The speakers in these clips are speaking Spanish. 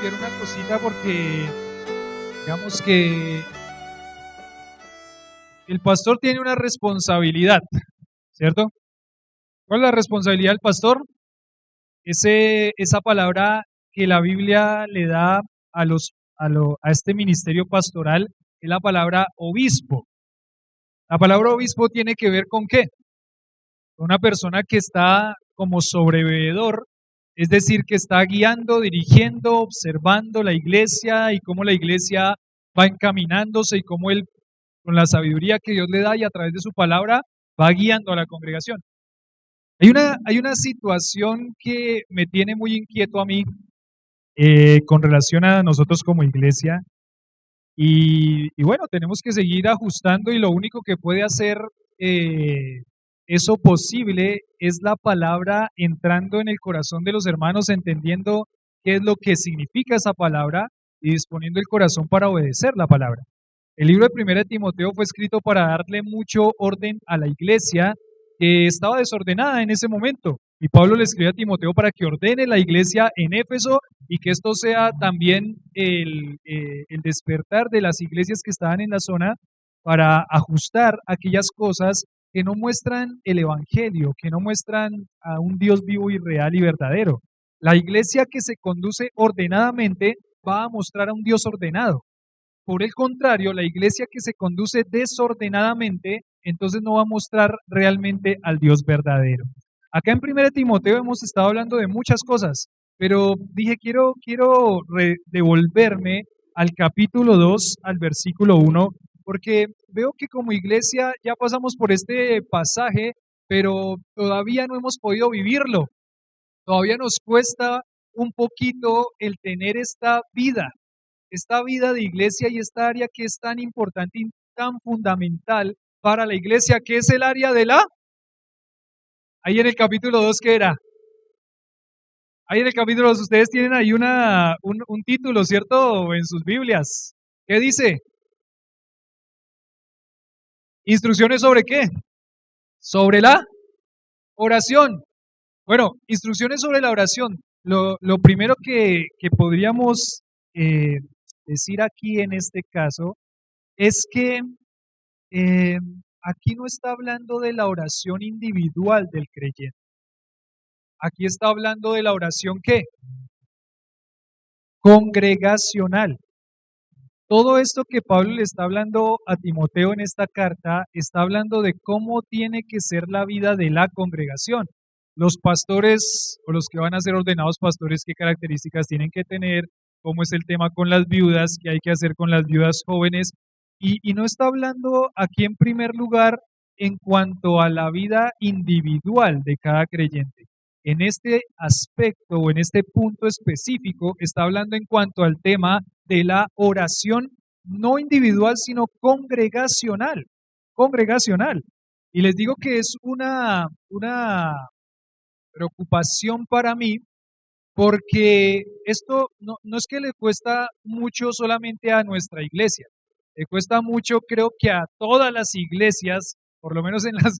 cambiar una cosita porque digamos que el pastor tiene una responsabilidad, ¿cierto? ¿Cuál es la responsabilidad del pastor? Esa palabra que la Biblia le da a este ministerio pastoral es la palabra obispo. La palabra obispo tiene que ver con ¿qué? Con una persona que está como sobreveedor, es decir, que está guiando, dirigiendo, observando la iglesia y cómo la iglesia va encaminándose y cómo él, con la sabiduría que Dios le da y a través de su palabra, va guiando a la congregación. Hay una situación que me tiene muy inquieto a mí con relación a nosotros como iglesia y bueno, tenemos que seguir ajustando y lo único que puede hacer eso posible es la palabra entrando en el corazón de los hermanos, entendiendo qué es lo que significa esa palabra y disponiendo el corazón para obedecer la palabra. El libro de Primera de Timoteo fue escrito para darle mucho orden a la iglesia que estaba desordenada en ese momento. Y Pablo le escribe a Timoteo para que ordene la iglesia en Éfeso y que esto sea también el despertar de las iglesias que estaban en la zona para ajustar aquellas cosas que no muestran el Evangelio, que no muestran a un Dios vivo y real y verdadero. La iglesia que se conduce ordenadamente va a mostrar a un Dios ordenado. Por el contrario, la iglesia que se conduce desordenadamente, entonces no va a mostrar realmente al Dios verdadero. Acá en 1 Timoteo hemos estado hablando de muchas cosas, pero dije, quiero devolverme al capítulo 2, al versículo 1, porque veo que como iglesia ya pasamos por este pasaje, pero todavía no hemos podido vivirlo. Todavía nos cuesta un poquito el tener esta vida de iglesia y esta área que es tan importante y tan fundamental para la iglesia, que es el área de ahí en el capítulo 2, ¿qué era? Ahí en el capítulo 2, ustedes tienen ahí un título, ¿cierto? En sus Biblias. ¿Qué dice? ¿Instrucciones sobre qué? Sobre la oración. Bueno, instrucciones sobre la oración. Lo primero que podríamos decir aquí en este caso es que Eh, aquí no está hablando de la oración individual del creyente. Aquí está hablando de la oración ¿qué? Congregacional. Todo esto que Pablo le está hablando a Timoteo en esta carta está hablando de cómo tiene que ser la vida de la congregación. Los pastores o los que van a ser ordenados pastores, qué características tienen que tener, cómo es el tema con las viudas, qué hay que hacer con las viudas jóvenes. Y no está hablando aquí en primer lugar en cuanto a la vida individual de cada creyente. En este aspecto o en este punto específico está hablando en cuanto al tema de la oración no individual, sino congregacional, congregacional. Y les digo que es una preocupación para mí porque esto no es que le cuesta mucho solamente a nuestra iglesia, le cuesta mucho creo que a todas las iglesias, por lo menos en las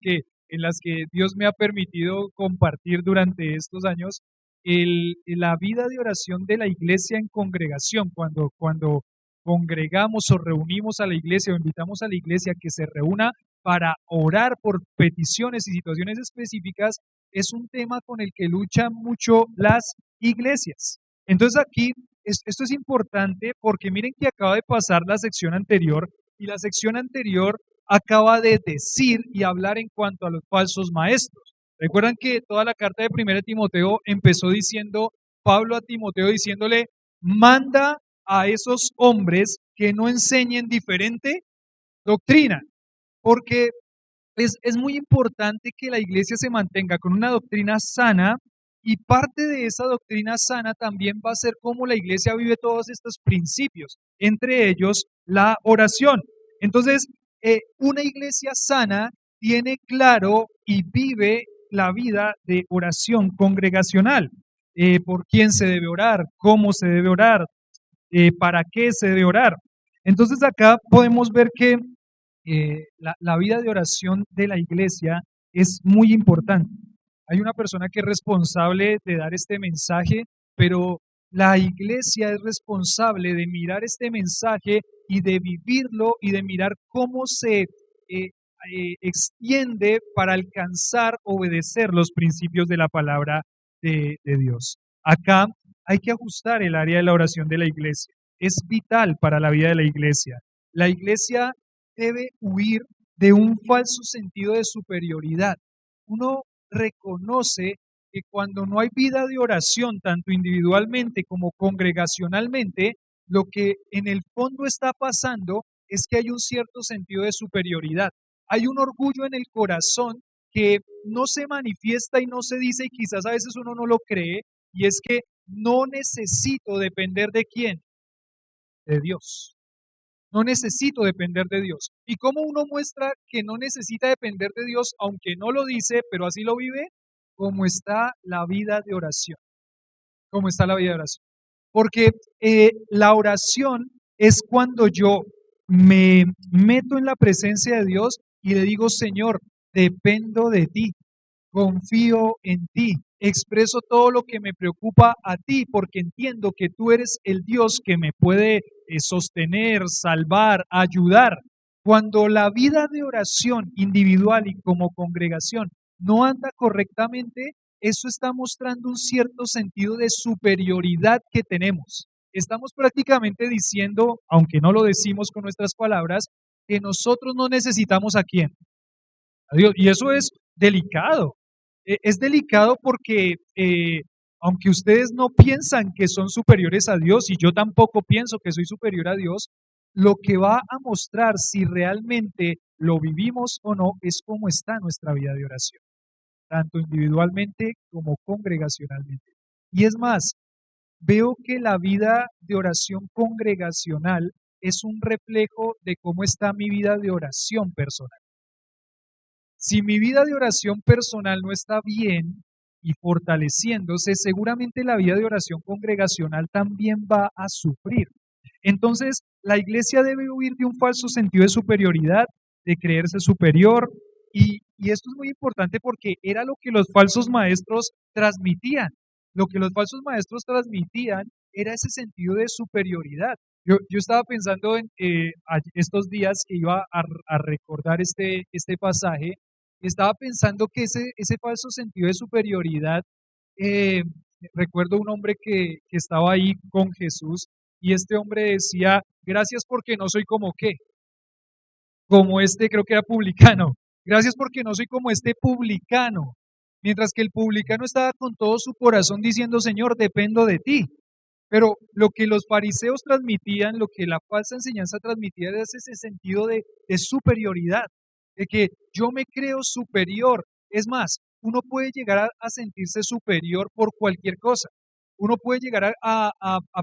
que Dios me ha permitido compartir durante estos años, la vida de oración de la iglesia en congregación, cuando congregamos o reunimos a la iglesia o invitamos a la iglesia que se reúna para orar por peticiones y situaciones específicas, es un tema con el que luchan mucho las iglesias. Entonces aquí esto es importante porque miren que acaba de pasar la sección anterior y la sección anterior acaba de decir y hablar en cuanto a los falsos maestros. Recuerdan que toda la carta de 1 Timoteo empezó diciendo, Pablo a Timoteo diciéndole, manda a esos hombres que no enseñen diferente doctrina, porque es muy importante que la iglesia se mantenga con una doctrina sana y parte de esa doctrina sana también va a ser cómo la iglesia vive todos estos principios, entre ellos la oración. Entonces, una iglesia sana tiene claro y vive la vida de oración congregacional. Por quién se debe orar, cómo se debe orar, para qué se debe orar. Entonces acá podemos ver que la vida de oración de la iglesia es muy importante. Hay una persona que es responsable de dar este mensaje, pero La iglesia es responsable de mirar este mensaje y de vivirlo y de mirar cómo se extiende para alcanzar, obedecer los principios de la palabra de Dios. Acá hay que ajustar el área de la oración de la iglesia. Es vital para la vida de la iglesia. La iglesia debe huir de un falso sentido de superioridad. Uno reconoce que cuando no hay vida de oración, tanto individualmente como congregacionalmente, lo que en el fondo está pasando es que hay un cierto sentido de superioridad. Hay un orgullo en el corazón que no se manifiesta y no se dice, y quizás a veces uno no lo cree, y es que no necesito depender de quién, de Dios. No necesito depender de Dios. ¿Y cómo uno muestra que no necesita depender de Dios, aunque no lo dice, pero así lo vive? Como está la vida de oración. Como está la vida de oración. Porque la oración es cuando yo me meto en la presencia de Dios y le digo, Señor, dependo de ti, confío en ti, expreso todo lo que me preocupa a ti, porque entiendo que tú eres el Dios que me puede sostener, salvar, ayudar. Cuando la vida de oración individual y como congregación no anda correctamente, eso está mostrando un cierto sentido de superioridad que tenemos. Estamos prácticamente diciendo, aunque no lo decimos con nuestras palabras, que nosotros no necesitamos a quién, a Dios. Y eso es delicado. Es delicado porque aunque ustedes no piensan que son superiores a Dios, y yo tampoco pienso que soy superior a Dios, lo que va a mostrar si realmente lo vivimos o no es cómo está nuestra vida de oración, tanto individualmente como congregacionalmente. Y es más, veo que la vida de oración congregacional es un reflejo de cómo está mi vida de oración personal. Si mi vida de oración personal no está bien y fortaleciéndose, seguramente la vida de oración congregacional también va a sufrir. Entonces, la iglesia debe huir de un falso sentido de superioridad, de creerse superior, y esto es muy importante porque era lo que los falsos maestros transmitían. Lo que los falsos maestros transmitían era ese sentido de superioridad. Yo estaba pensando en estos días que iba a recordar este pasaje, estaba pensando que ese falso sentido de superioridad, eh, recuerdo un hombre que estaba ahí con Jesús y este hombre decía, gracias porque no soy como qué, como este, creo que era publicano, gracias porque no soy como este publicano, mientras que el publicano estaba con todo su corazón diciendo, Señor, dependo de ti. Pero lo que los fariseos transmitían, lo que la falsa enseñanza transmitía era ese sentido de superioridad, de que yo me creo superior. Es más, uno puede llegar a sentirse superior por cualquier cosa. Uno puede llegar a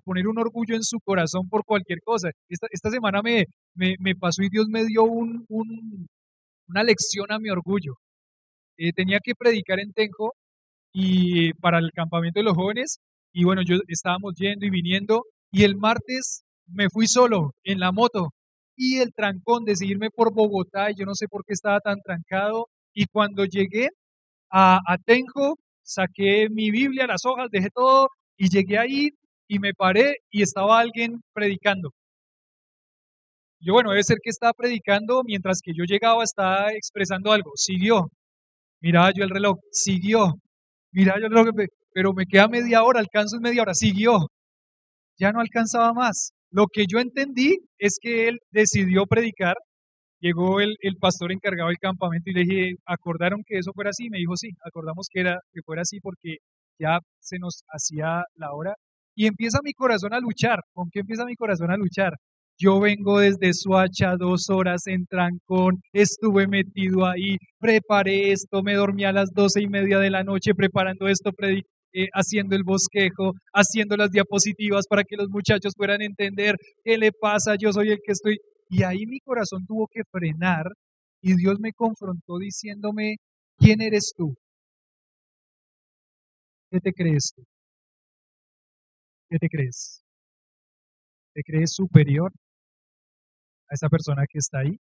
poner un orgullo en su corazón por cualquier cosa. Esta semana me pasó y Dios me dio una lección a mi orgullo. Tenía que predicar en Tenjo y para el campamento de los jóvenes, y bueno, yo estábamos yendo y viniendo, y el martes me fui solo en la moto, y el trancón de seguirme por Bogotá, y yo no sé por qué estaba tan trancado, y cuando llegué a Tenjo, saqué mi Biblia, las hojas, dejé todo, y llegué ahí, y me paré, y estaba alguien predicando. Yo, bueno, debe ser que estaba predicando, mientras que yo llegaba, estaba expresando algo, siguió, miraba yo el reloj, siguió, mira, yo creo que, pero me queda media hora, alcanzo en media hora, siguió, ya no alcanzaba más. Lo que yo entendí es que él decidió predicar, llegó el pastor encargado del campamento y le dije, ¿acordaron que eso fuera así? Me dijo, sí, acordamos que fuera así porque ya se nos hacía la hora. Y empieza mi corazón a luchar. ¿Con qué empieza mi corazón a luchar? Yo vengo desde Suacha 2 horas en trancón, estuve metido ahí, preparé esto, me dormí a las 12:30 de la noche preparando esto, haciendo el bosquejo, haciendo las diapositivas para que los muchachos puedan entender qué le pasa, yo soy el que estoy. Y ahí mi corazón tuvo que frenar y Dios me confrontó diciéndome, ¿quién eres tú? ¿Qué te crees tú? ¿Qué te crees? ¿Te crees superior a esa persona que está ahí?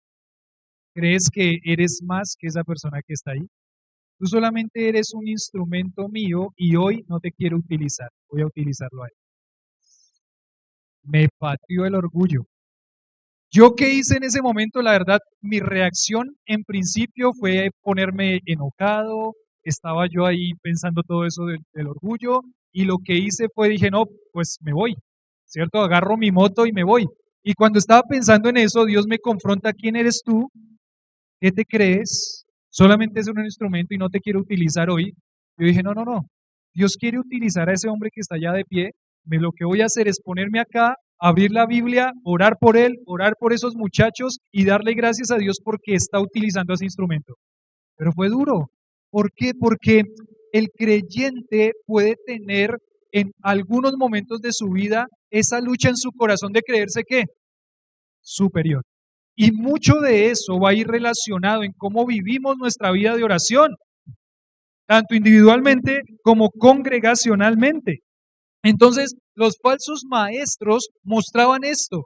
¿Crees que eres más que esa persona que está ahí? Tú solamente eres un instrumento mío y hoy no te quiero utilizar, voy a utilizarlo a él. Me pateó el orgullo. ¿Yo qué hice en ese momento? La verdad, mi reacción en principio fue ponerme enojado, estaba yo ahí pensando todo eso del orgullo y lo que hice fue dije, no, pues me voy, ¿cierto? Agarro mi moto y me voy. Y cuando estaba pensando en eso, Dios me confronta, ¿quién eres tú? ¿Qué te crees? Solamente es un instrumento y no te quiero utilizar hoy. Yo dije, no, no, no. Dios quiere utilizar a ese hombre que está allá de pie. Lo que voy a hacer es ponerme acá, abrir la Biblia, orar por él, orar por esos muchachos y darle gracias a Dios porque está utilizando ese instrumento. Pero fue duro. ¿Por qué? Porque el creyente puede tener en algunos momentos de su vida esa lucha en su corazón de creerse que superior. Y mucho de eso va a ir relacionado en cómo vivimos nuestra vida de oración, tanto individualmente como congregacionalmente. Entonces, los falsos maestros mostraban esto,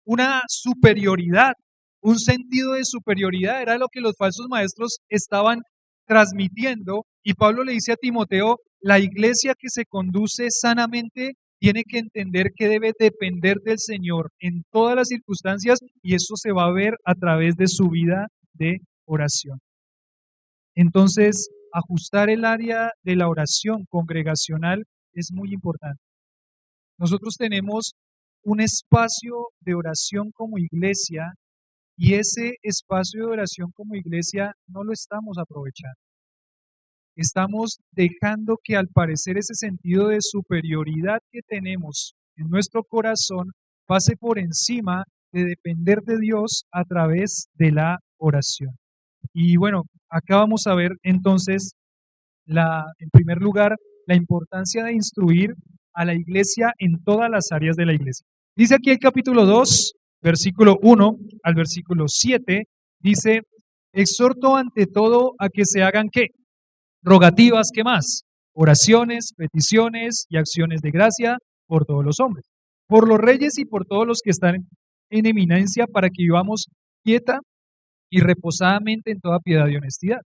una superioridad, un sentido de superioridad, era lo que los falsos maestros estaban transmitiendo. Y Pablo le dice a Timoteo, la iglesia que se conduce sanamente tiene que entender que debe depender del Señor en todas las circunstancias y eso se va a ver a través de su vida de oración. Entonces, ajustar el área de la oración congregacional es muy importante. Nosotros tenemos un espacio de oración como iglesia y ese espacio de oración como iglesia no lo estamos aprovechando. Estamos dejando que al parecer ese sentido de superioridad que tenemos en nuestro corazón pase por encima de depender de Dios a través de la oración. Y bueno, acá vamos a ver entonces en primer lugar, la importancia de instruir a la iglesia en todas las áreas de la iglesia. Dice aquí el capítulo 2, versículo 1 al versículo 7, dice, exhorto ante todo a que se hagan ¿qué? Rogativas, ¿qué más? Oraciones, peticiones y acciones de gracia por todos los hombres, por los reyes y por todos los que están en eminencia para que vivamos quieta y reposadamente en toda piedad y honestidad.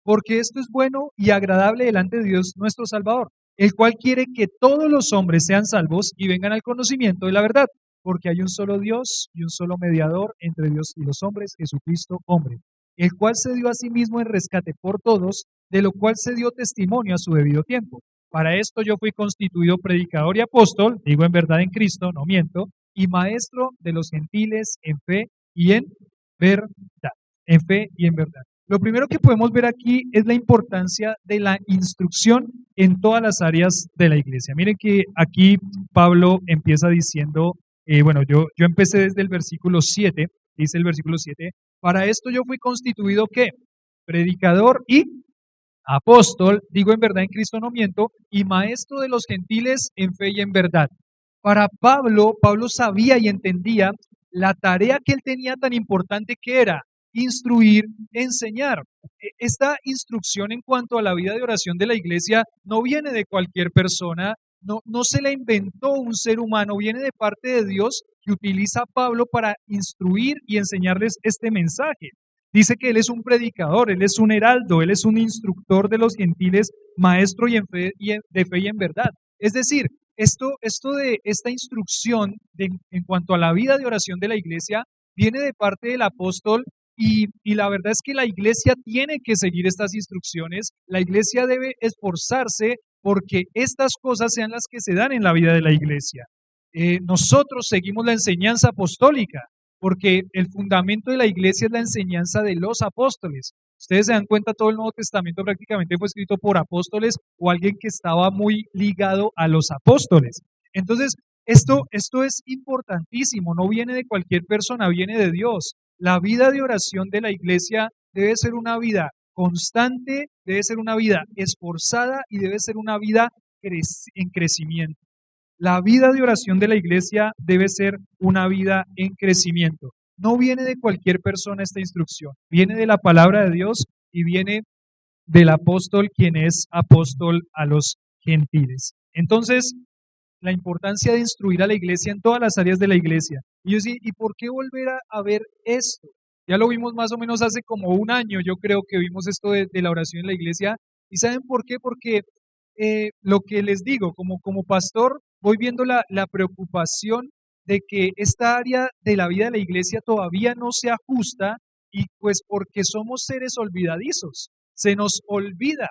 Porque esto es bueno y agradable delante de Dios nuestro Salvador, el cual quiere que todos los hombres sean salvos y vengan al conocimiento de la verdad, porque hay un solo Dios y un solo mediador entre Dios y los hombres, Jesucristo hombre, el cual se dio a sí mismo en rescate por todos, de lo cual se dio testimonio a su debido tiempo. Para esto yo fui constituido predicador y apóstol, digo en verdad en Cristo, no miento, y maestro de los gentiles en fe y en verdad, en fe y en verdad. Lo primero que podemos ver aquí es la importancia de la instrucción en todas las áreas de la iglesia. Miren que aquí Pablo empieza diciendo, bueno, yo empecé desde el versículo 7, dice el versículo 7, para esto yo fui constituido ¿qué? Predicador y apóstol, digo en verdad en Cristo no miento, y maestro de los gentiles en fe y en verdad. Para Pablo, Pablo sabía y entendía la tarea que él tenía tan importante que era instruir, enseñar. Esta instrucción en cuanto a la vida de oración de la iglesia no viene de cualquier persona, no se la inventó un ser humano, viene de parte de Dios que utiliza a Pablo para instruir y enseñarles este mensaje. Dice que él es un predicador, él es un heraldo, él es un instructor de los gentiles, maestro de fe y en verdad. Es decir, esto de esta instrucción en cuanto a la vida de oración de la iglesia viene de parte del apóstol y la verdad es que la iglesia tiene que seguir estas instrucciones, la iglesia debe esforzarse porque estas cosas sean las que se dan en la vida de la iglesia. Nosotros seguimos la enseñanza apostólica, porque el fundamento de la iglesia es la enseñanza de los apóstoles. Ustedes se dan cuenta, todo el Nuevo Testamento prácticamente fue escrito por apóstoles o alguien que estaba muy ligado a los apóstoles. Entonces, esto es importantísimo, no viene de cualquier persona, viene de Dios. La vida de oración de la iglesia debe ser una vida constante, debe ser una vida esforzada y debe ser una vida en crecimiento. La vida de oración de la iglesia debe ser una vida en crecimiento. No viene de cualquier persona esta instrucción, viene de la palabra de Dios y viene del apóstol, quien es apóstol a los gentiles. Entonces, la importancia de instruir a la iglesia en todas las áreas de la iglesia. Y yo sí, ¿y por qué volver a ver esto? Ya lo vimos más o menos hace como un año, yo creo que vimos esto de la oración en la iglesia. ¿Y saben por qué? Porque lo que les digo, como pastor, voy viendo la preocupación de que esta área de la vida de la iglesia todavía no se ajusta y pues porque somos seres olvidadizos. Se nos olvida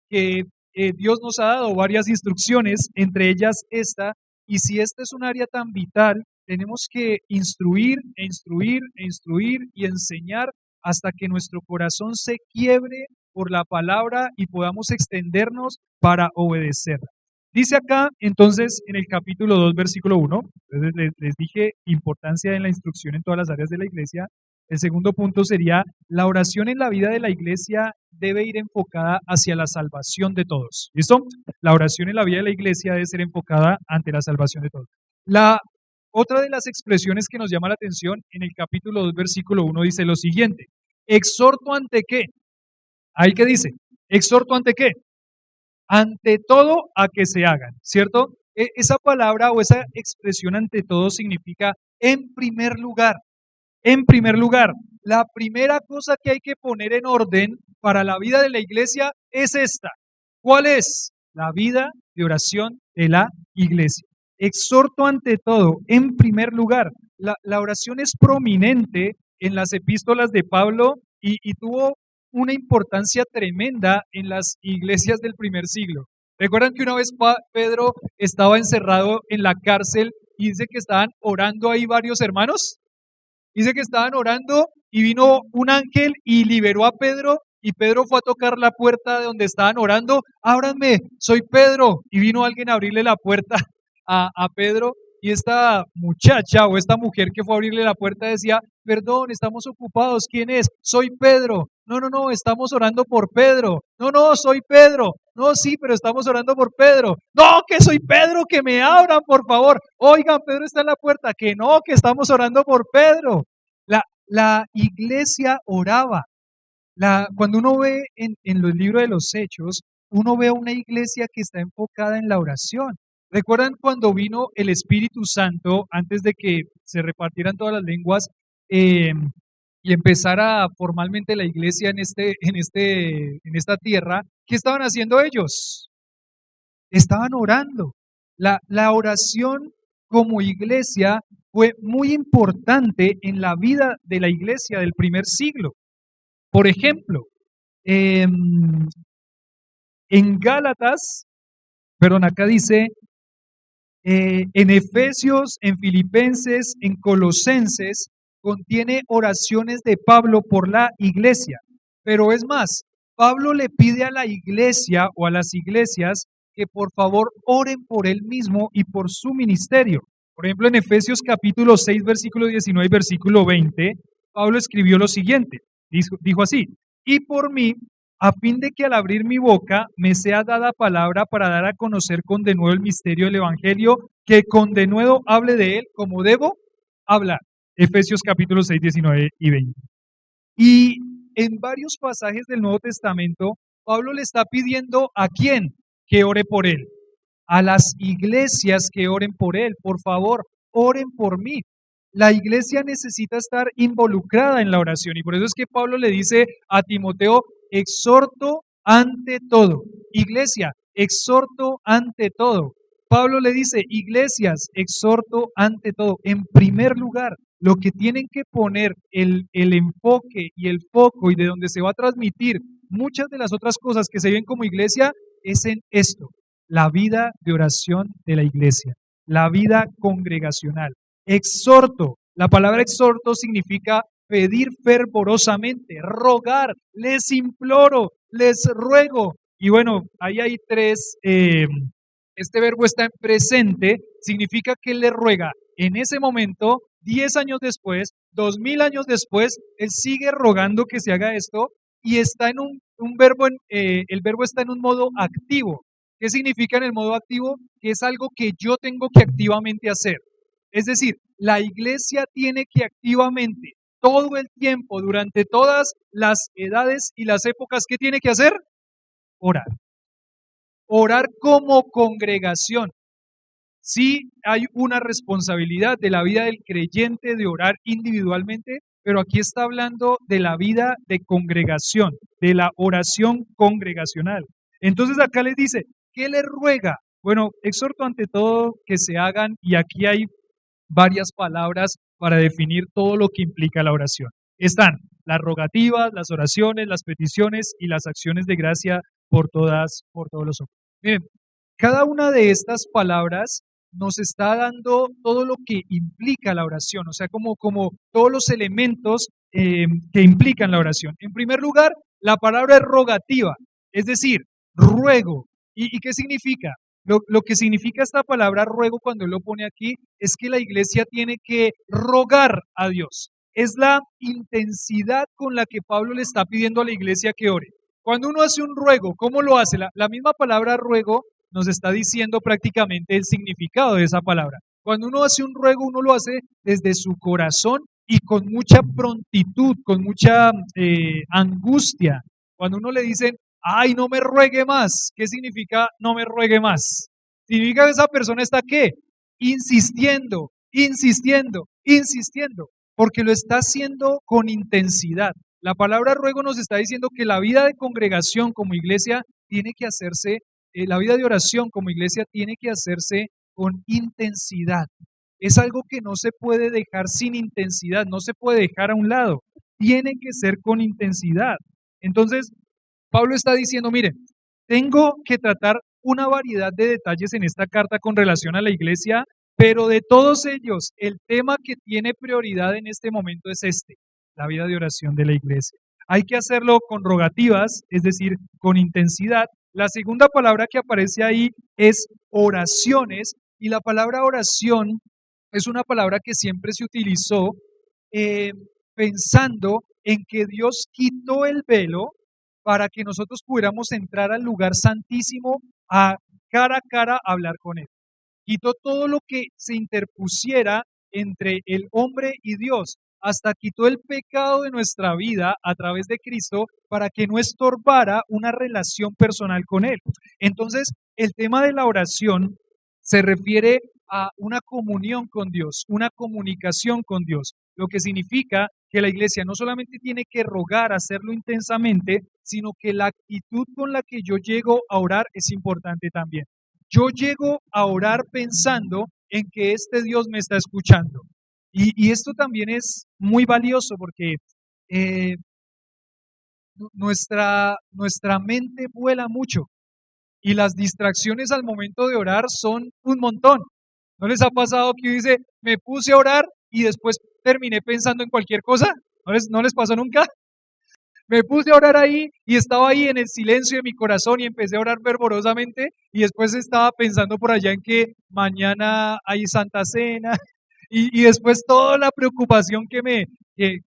que Dios nos ha dado varias instrucciones, entre ellas esta, y si esta es un área tan vital, tenemos que instruir, e instruir, e instruir y enseñar hasta que nuestro corazón se quiebre por la palabra y podamos extendernos para obedecerla. Dice acá, entonces, en el capítulo 2, versículo 1, entonces les dije importancia en la instrucción en todas las áreas de la iglesia. El segundo punto sería, la oración en la vida de la iglesia debe ir enfocada hacia la salvación de todos. ¿Listo? La oración en la vida de la iglesia debe ser enfocada ante la salvación de todos. La otra de las expresiones que nos llama la atención en el capítulo 2, versículo 1 dice lo siguiente, exhorto ante qué. Ahí que dice, exhorto ante qué. Ante todo a que se hagan, ¿cierto? Esa palabra o esa expresión ante todo significa en primer lugar. En primer lugar, la primera cosa que hay que poner en orden para la vida de la iglesia es esta. ¿Cuál es? La vida de oración de la iglesia. Exhorto ante todo, en primer lugar, la oración es prominente en las epístolas de Pablo y tuvo una importancia tremenda en las iglesias del primer siglo. ¿Recuerdan que una vez Pedro estaba encerrado en la cárcel y dice que estaban orando ahí varios hermanos? Dice que estaban orando y vino un ángel y liberó a Pedro y Pedro fue a tocar la puerta de donde estaban orando. Ábranme, soy Pedro. Y vino alguien a abrirle la puerta a Pedro y esta muchacha o esta mujer que fue a abrirle la puerta decía, perdón, estamos ocupados. ¿Quién es? Soy Pedro. No, no, no, estamos orando por Pedro. No, no, soy Pedro. No, sí, pero estamos orando por Pedro. No, que soy Pedro, que me abran, por favor. Oigan, Pedro está en la puerta. Que no, que estamos orando por Pedro. La iglesia oraba. Cuando uno ve en los libros de los Hechos, uno ve una iglesia que está enfocada en la oración. ¿Recuerdan cuando vino el Espíritu Santo antes de que se repartieran todas las lenguas y empezara formalmente la iglesia en esta tierra? ¿Qué estaban haciendo ellos? Estaban orando. La oración como iglesia fue muy importante en la vida de la iglesia del primer siglo. Por ejemplo, en Gálatas, perdón, acá dice, en Efesios, en Filipenses, en Colosenses, contiene oraciones de Pablo por la iglesia. Pero es más, Pablo le pide a la iglesia o a las iglesias que por favor oren por él mismo y por su ministerio. Por ejemplo, en Efesios capítulo 6, versículo 19 y versículo 20, Pablo escribió lo siguiente, dijo así, y por mí, a fin de que al abrir mi boca me sea dada palabra para dar a conocer con denuedo el misterio del Evangelio, que con denuedo hable de él como debo hablar. Efesios capítulo 6, 19 y 20. Y en varios pasajes del Nuevo Testamento, Pablo le está pidiendo ¿a quién? Que ore por él. A las iglesias que oren por él. Por favor, oren por mí. La iglesia necesita estar involucrada en la oración y por eso es que Pablo le dice a Timoteo, exhorto ante todo. Iglesia, exhorto ante todo. Pablo le dice, iglesias, exhorto ante todo. En primer lugar, lo que tienen que poner el enfoque y el foco y de donde se va a transmitir muchas de las otras cosas que se ven como iglesia es en esto, la vida de oración de la iglesia, la vida congregacional. Exhorto, la palabra exhorto significa pedir fervorosamente, rogar, les imploro, les ruego. Y bueno, ahí hay tres, este verbo está en presente, significa que le ruega en ese momento, 10 años después, 2000 años después, él sigue rogando que se haga esto y está en un verbo, el verbo está en un modo activo. ¿Qué significa en el modo activo? Que es algo que yo tengo que activamente hacer. Es decir, la iglesia tiene que activamente, todo el tiempo, durante todas las edades y las épocas, ¿qué tiene que hacer? Orar. Orar como congregación. Sí hay una responsabilidad de la vida del creyente de orar individualmente, pero aquí está hablando de la vida de congregación, de la oración congregacional. Entonces acá les dice, ¿qué le ruega? Bueno, exhorto ante todo que se hagan, y aquí hay varias palabras para definir todo lo que implica la oración. Están las rogativas, las oraciones, las peticiones y las acciones de gracia por todos los hombres. Miren, cada una de estas palabras nos está dando todo lo que implica la oración, o sea, como todos los elementos que implican la oración. En primer lugar, la palabra es rogativa, es decir, ruego. ¿Y qué significa? Lo que significa esta palabra ruego cuando él lo pone aquí es que la iglesia tiene que rogar a Dios. Es la intensidad con la que Pablo le está pidiendo a la iglesia que ore. Cuando uno hace un ruego, ¿cómo lo hace? La misma palabra ruego nos está diciendo prácticamente el significado de esa palabra. Cuando uno hace un ruego, uno lo hace desde su corazón y con mucha prontitud, con mucha angustia. Cuando uno le dice, ay, no me ruegue más, ¿qué significa no me ruegue más? Significa que esa persona está ¿qué? Insistiendo, insistiendo, insistiendo, porque lo está haciendo con intensidad. La palabra ruego nos está diciendo que la vida de congregación como iglesia tiene que hacerse, la vida de oración como iglesia tiene que hacerse con intensidad. Es algo que no se puede dejar sin intensidad, no se puede dejar a un lado, tiene que ser con intensidad. Entonces, Pablo está diciendo, miren, tengo que tratar una variedad de detalles en esta carta con relación a la iglesia, pero de todos ellos, el tema que tiene prioridad en este momento es este, la vida de oración de la iglesia. Hay que hacerlo con rogativas, es decir, con intensidad. La segunda palabra que aparece ahí es oraciones, y la palabra oración es una palabra que siempre se utilizó eh, pensando en que Dios quitó el velo para que nosotros pudiéramos entrar al lugar santísimo a cara a hablar con Él. Quitó todo lo que se interpusiera entre el hombre y Dios, hasta quitó el pecado de nuestra vida a través de Cristo para que no estorbara una relación personal con Él. Entonces, el tema de la oración se refiere a una comunión con Dios, una comunicación con Dios, lo que significa que la iglesia no solamente tiene que rogar, hacerlo intensamente, sino que la actitud con la que yo llego a orar es importante también. Yo llego a orar pensando en que este Dios me está escuchando. Y esto también es muy valioso porque eh, nuestra mente vuela mucho y las distracciones al momento de orar son un montón. ¿No les ha pasado que dice, me puse a orar y después terminé pensando en cualquier cosa? ¿No les pasó nunca? Me puse a orar ahí y estaba ahí en el silencio de mi corazón y empecé a orar fervorosamente y después estaba pensando por allá en que mañana hay Santa Cena y después toda la preocupación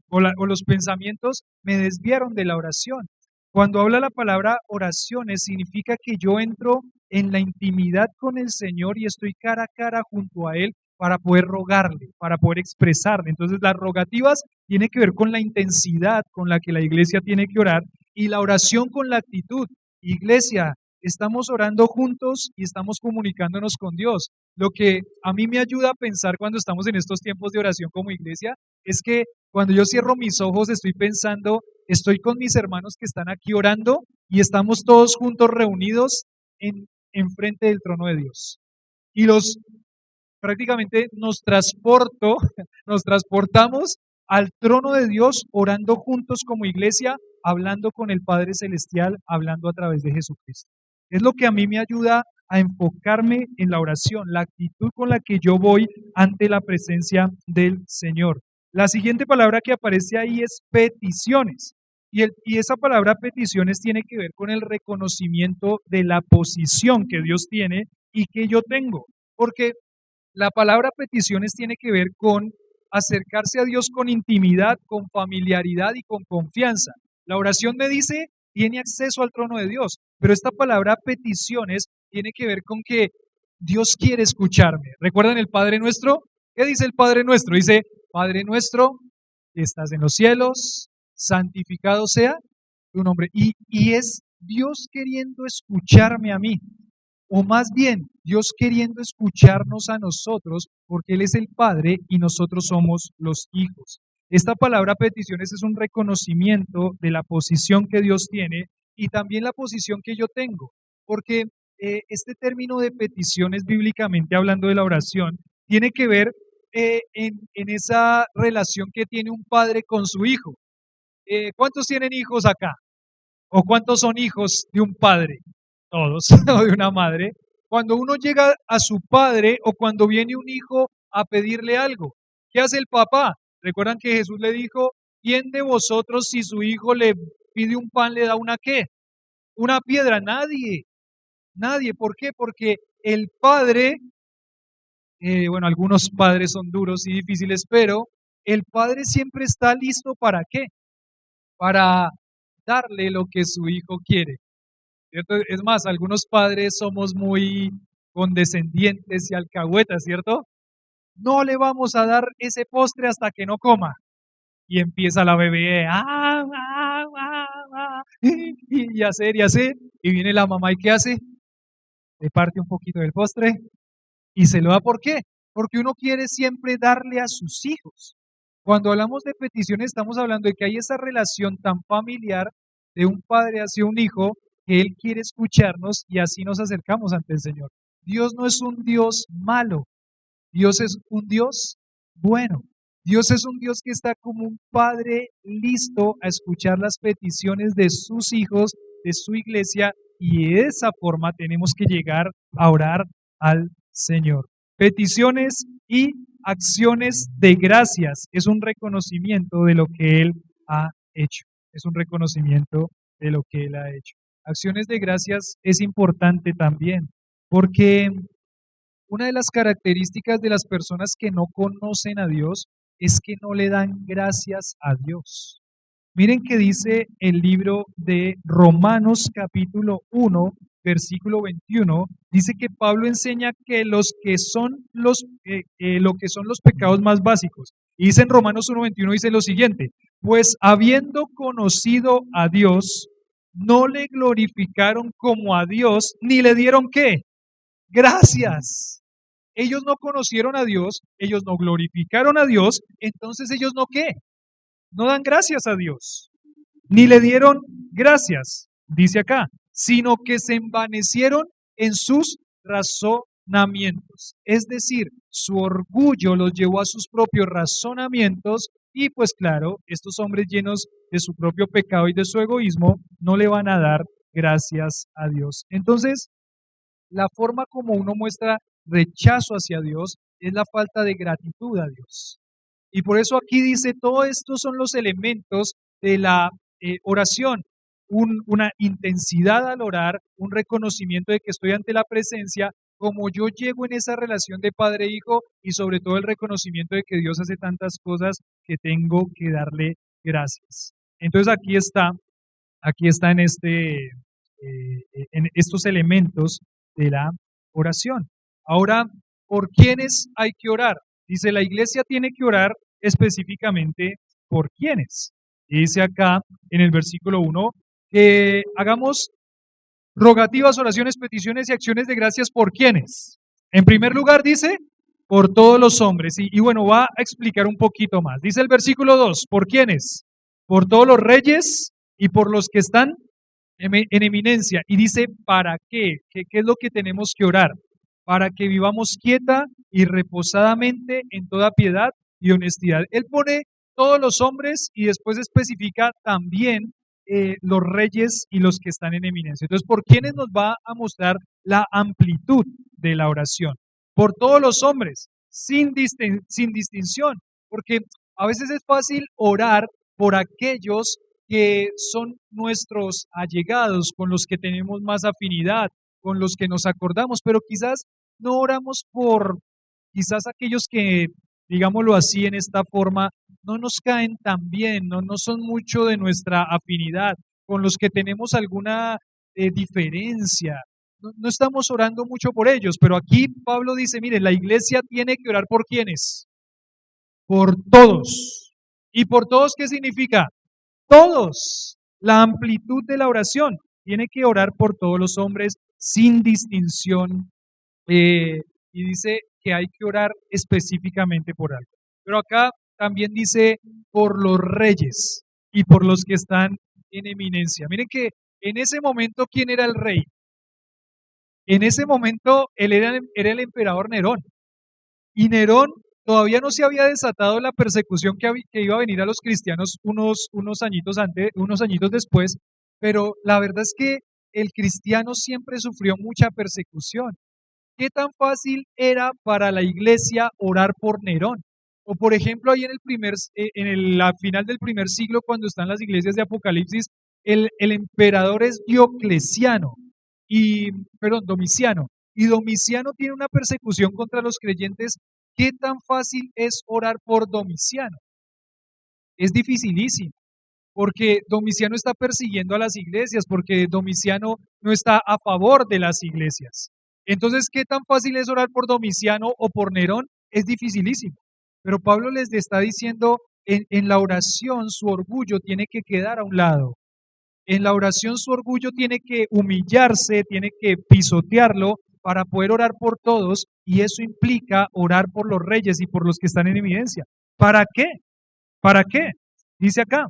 o los pensamientos me desviaron de la oración. Cuando habla la palabra oraciones significa que yo entro en la intimidad con el Señor y estoy cara a cara junto a Él para poder rogarle, para poder expresarle. Entonces las rogativas tiene que ver con la intensidad con la que la iglesia tiene que orar y la oración con la actitud. Iglesia, estamos orando juntos y estamos comunicándonos con Dios. Lo que a mí me ayuda a pensar cuando estamos en estos tiempos de oración como iglesia es que cuando yo cierro mis ojos estoy pensando, estoy con mis hermanos que están aquí orando y estamos todos juntos reunidos en frente del trono de Dios. Y los prácticamente nos transportamos al trono de Dios orando juntos como iglesia, hablando con el Padre Celestial, hablando a través de Jesucristo. Es lo que a mí me ayuda a enfocarme en la oración, la actitud con la que yo voy ante la presencia del Señor. La siguiente palabra que aparece ahí es peticiones. Y esa palabra peticiones tiene que ver con el reconocimiento de la posición que Dios tiene y que yo tengo. Porque la palabra peticiones tiene que ver con acercarse a Dios con intimidad, con familiaridad y con confianza. La oración me dice, tiene acceso al trono de Dios, pero esta palabra peticiones tiene que ver con que Dios quiere escucharme. ¿Recuerdan el Padre Nuestro? ¿Qué dice el Padre Nuestro? Dice, Padre Nuestro, que estás en los cielos, santificado sea tu nombre. Y es Dios queriendo escucharme a mí. O más bien, Dios queriendo escucharnos a nosotros, porque Él es el Padre y nosotros somos los hijos. Esta palabra peticiones es un reconocimiento de la posición que Dios tiene y también la posición que yo tengo, porque este término de peticiones, bíblicamente hablando de la oración, tiene que ver en esa relación que tiene un padre con su hijo. ¿Cuántos tienen hijos acá? ¿O cuántos son hijos de un padre? Todos, o de una madre. Cuando uno llega a su padre o cuando viene un hijo a pedirle algo, ¿qué hace el papá? ¿Recuerdan que Jesús le dijo, quién de vosotros si su hijo le pide un pan le da una qué? Una piedra, nadie, nadie. ¿Por qué? Porque el padre, bueno, algunos padres son duros y difíciles, pero el padre siempre está listo ¿para qué? Para darle lo que su hijo quiere, ¿cierto? Es más, algunos padres somos muy condescendientes y alcahuetas, ¿cierto? No le vamos a dar ese postre hasta que no coma. Y empieza la bebé, y hacer, y hacer. Y viene la mamá, ¿y qué hace? Le parte un poquito del postre y se lo da. ¿Por qué? Porque uno quiere siempre darle a sus hijos. Cuando hablamos de peticiones, estamos hablando de que hay esa relación tan familiar de un padre hacia un hijo, que Él quiere escucharnos y así nos acercamos ante el Señor. Dios no es un Dios malo, Dios es un Dios bueno. Dios es un Dios que está como un padre listo a escuchar las peticiones de sus hijos, de su iglesia, y de esa forma tenemos que llegar a orar al Señor. Peticiones y acciones de gracias es un reconocimiento de lo que Él ha hecho. Es un reconocimiento de lo que Él ha hecho. Acciones de gracias es importante también, porque una de las características de las personas que no conocen a Dios es que no le dan gracias a Dios. Miren que dice el libro de Romanos capítulo 1, versículo 21, dice que Pablo enseña que lo que son los pecados más básicos. Y dice en Romanos 1:21 dice lo siguiente, pues habiendo conocido a Dios, no le glorificaron como a Dios, ni le dieron ¿qué? Gracias. Ellos no conocieron a Dios, ellos no glorificaron a Dios, entonces ellos no ¿qué? No dan gracias a Dios, ni le dieron gracias, dice acá, sino que se envanecieron en sus razonamientos. Es decir, su orgullo los llevó a sus propios razonamientos y pues claro, estos hombres llenos de su propio pecado y de su egoísmo no le van a dar gracias a Dios. Entonces, la forma como uno muestra rechazo hacia Dios es la falta de gratitud a Dios. Y por eso aquí dice, todos estos son los elementos de la oración, una intensidad al orar, un reconocimiento de que estoy ante la presencia, como yo llego en esa relación de padre-hijo y sobre todo el reconocimiento de que Dios hace tantas cosas que tengo que darle gracias. Entonces aquí está en estos elementos de la oración. Ahora, ¿por quiénes hay que orar? Dice, la iglesia tiene que orar específicamente por quiénes. Y dice acá en el versículo 1 que hagamos rogativas, oraciones, peticiones y acciones de gracias por quiénes. En primer lugar dice, por todos los hombres. Y bueno, va a explicar un poquito más. Dice el versículo 2, ¿por quiénes? Por todos los reyes y por los que están en eminencia. Y dice, ¿para qué? ¿Qué es lo que tenemos que orar? Para que vivamos quieta y reposadamente en toda piedad y honestidad. Él pone todos los hombres y después especifica también los reyes y los que están en eminencia. Entonces, ¿por quiénes nos va a mostrar la amplitud de la oración? Por todos los hombres, sin distinción, porque a veces es fácil orar por aquellos que son nuestros allegados, con los que tenemos más afinidad, con los que nos acordamos, pero quizás no oramos por quizás aquellos que, digámoslo así, en esta forma, no nos caen tan bien, no son mucho de nuestra afinidad, con los que tenemos alguna diferencia. No estamos orando mucho por ellos, pero aquí Pablo dice, mire, la iglesia tiene que orar por quiénes, por todos. ¿Y por todos qué significa? Todos. La amplitud de la oración. Tiene que orar por todos los hombres sin distinción. Y dice que hay que orar específicamente por algo. Pero acá también dice por los reyes y por los que están en eminencia. Miren que en ese momento, ¿quién era el rey? En ese momento él era el emperador Nerón. Y Nerón todavía no se había desatado la persecución que iba a venir a los cristianos unos añitos antes, unos añitos después, pero la verdad es que el cristiano siempre sufrió mucha persecución. ¿Qué tan fácil era para la iglesia orar por Nerón? O por ejemplo, ahí en la final del primer siglo, cuando están las iglesias de Apocalipsis, el emperador es Domiciano, y Domiciano tiene una persecución contra los creyentes. ¿Qué tan fácil es orar por Domiciano? Es dificilísimo, porque Domiciano está persiguiendo a las iglesias, porque Domiciano no está a favor de las iglesias. Entonces, ¿qué tan fácil es orar por Domiciano o por Nerón? Es dificilísimo. Pero Pablo les está diciendo, en la oración su orgullo tiene que quedar a un lado. En la oración su orgullo tiene que humillarse, tiene que pisotearlo para poder orar por todos, y eso implica orar por los reyes y por los que están en evidencia. ¿Para qué? ¿Para qué? Dice acá,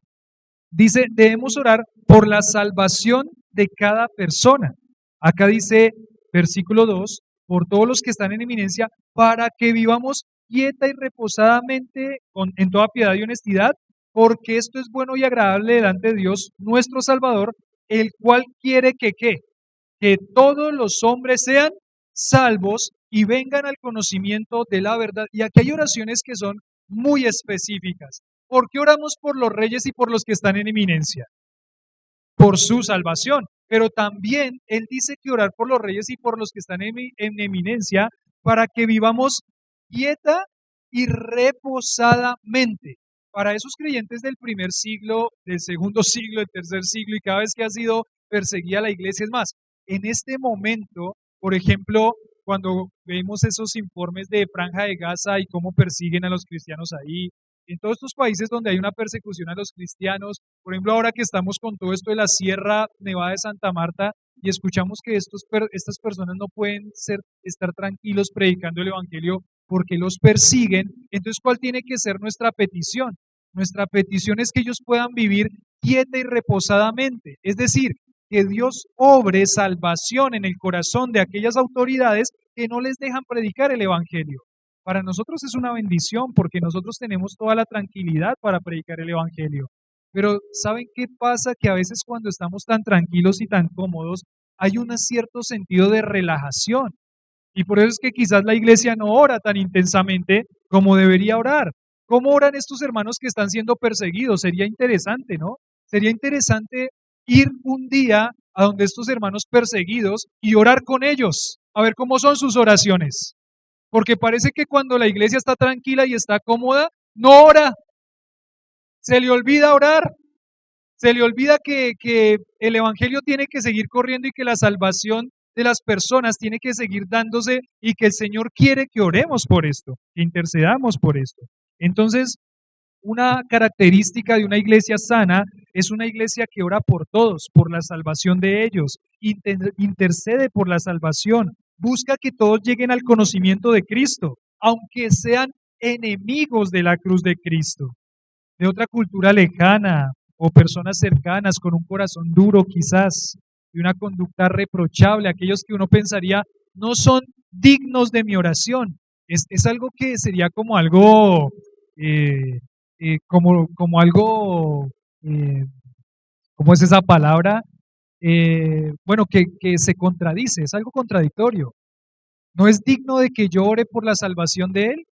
dice, debemos orar por la salvación de cada persona. Acá dice, versículo 2, por todos los que están en eminencia, para que vivamos quieta y reposadamente en toda piedad y honestidad, porque esto es bueno y agradable delante de Dios, nuestro Salvador, el cual quiere que todos los hombres sean salvos y vengan al conocimiento de la verdad. Y aquí hay oraciones que son muy específicas. ¿Por qué oramos por los reyes y por los que están en eminencia? Por su salvación. Pero también Él dice que orar por los reyes y por los que están en eminencia para que vivamos quieta y reposadamente. Para esos creyentes del primer siglo, del segundo siglo, del tercer siglo, y cada vez que ha sido perseguida la iglesia, es más, en este momento, por ejemplo, cuando vemos esos informes de Franja de Gaza y cómo persiguen a los cristianos ahí, en todos estos países donde hay una persecución a los cristianos, por ejemplo, ahora que estamos con todo esto de la Sierra Nevada de Santa Marta y escuchamos que estas personas no pueden estar tranquilos predicando el Evangelio porque los persiguen, entonces ¿cuál tiene que ser nuestra petición? Nuestra petición es que ellos puedan vivir quieta y reposadamente, es decir, que Dios obre salvación en el corazón de aquellas autoridades que no les dejan predicar el Evangelio. Para nosotros es una bendición porque nosotros tenemos toda la tranquilidad para predicar el Evangelio. Pero ¿saben qué pasa? Que a veces cuando estamos tan tranquilos y tan cómodos, hay un cierto sentido de relajación. Y por eso es que quizás la iglesia no ora tan intensamente como debería orar. ¿Cómo oran estos hermanos que están siendo perseguidos? Sería interesante, ¿no? Sería interesante ir un día a donde estos hermanos perseguidos y orar con ellos, a ver cómo son sus oraciones. Porque parece que cuando la iglesia está tranquila y está cómoda, no ora. Se le olvida orar. Se le olvida que el evangelio tiene que seguir corriendo y que la salvación de las personas tiene que seguir dándose y que el Señor quiere que oremos por esto, que intercedamos por esto. Entonces, una característica de una iglesia sana es una iglesia que ora por todos, por la salvación de ellos, intercede por la salvación, busca que todos lleguen al conocimiento de Cristo, aunque sean enemigos de la cruz de Cristo, de otra cultura lejana o personas cercanas con un corazón duro quizás y una conducta reprochable, aquellos que uno pensaría no son dignos de mi oración. Es algo que sería como algo como algo, ¿cómo es esa palabra? Bueno, que se contradice, es algo contradictorio. ¿No es digno de que yo ore por la salvación de él?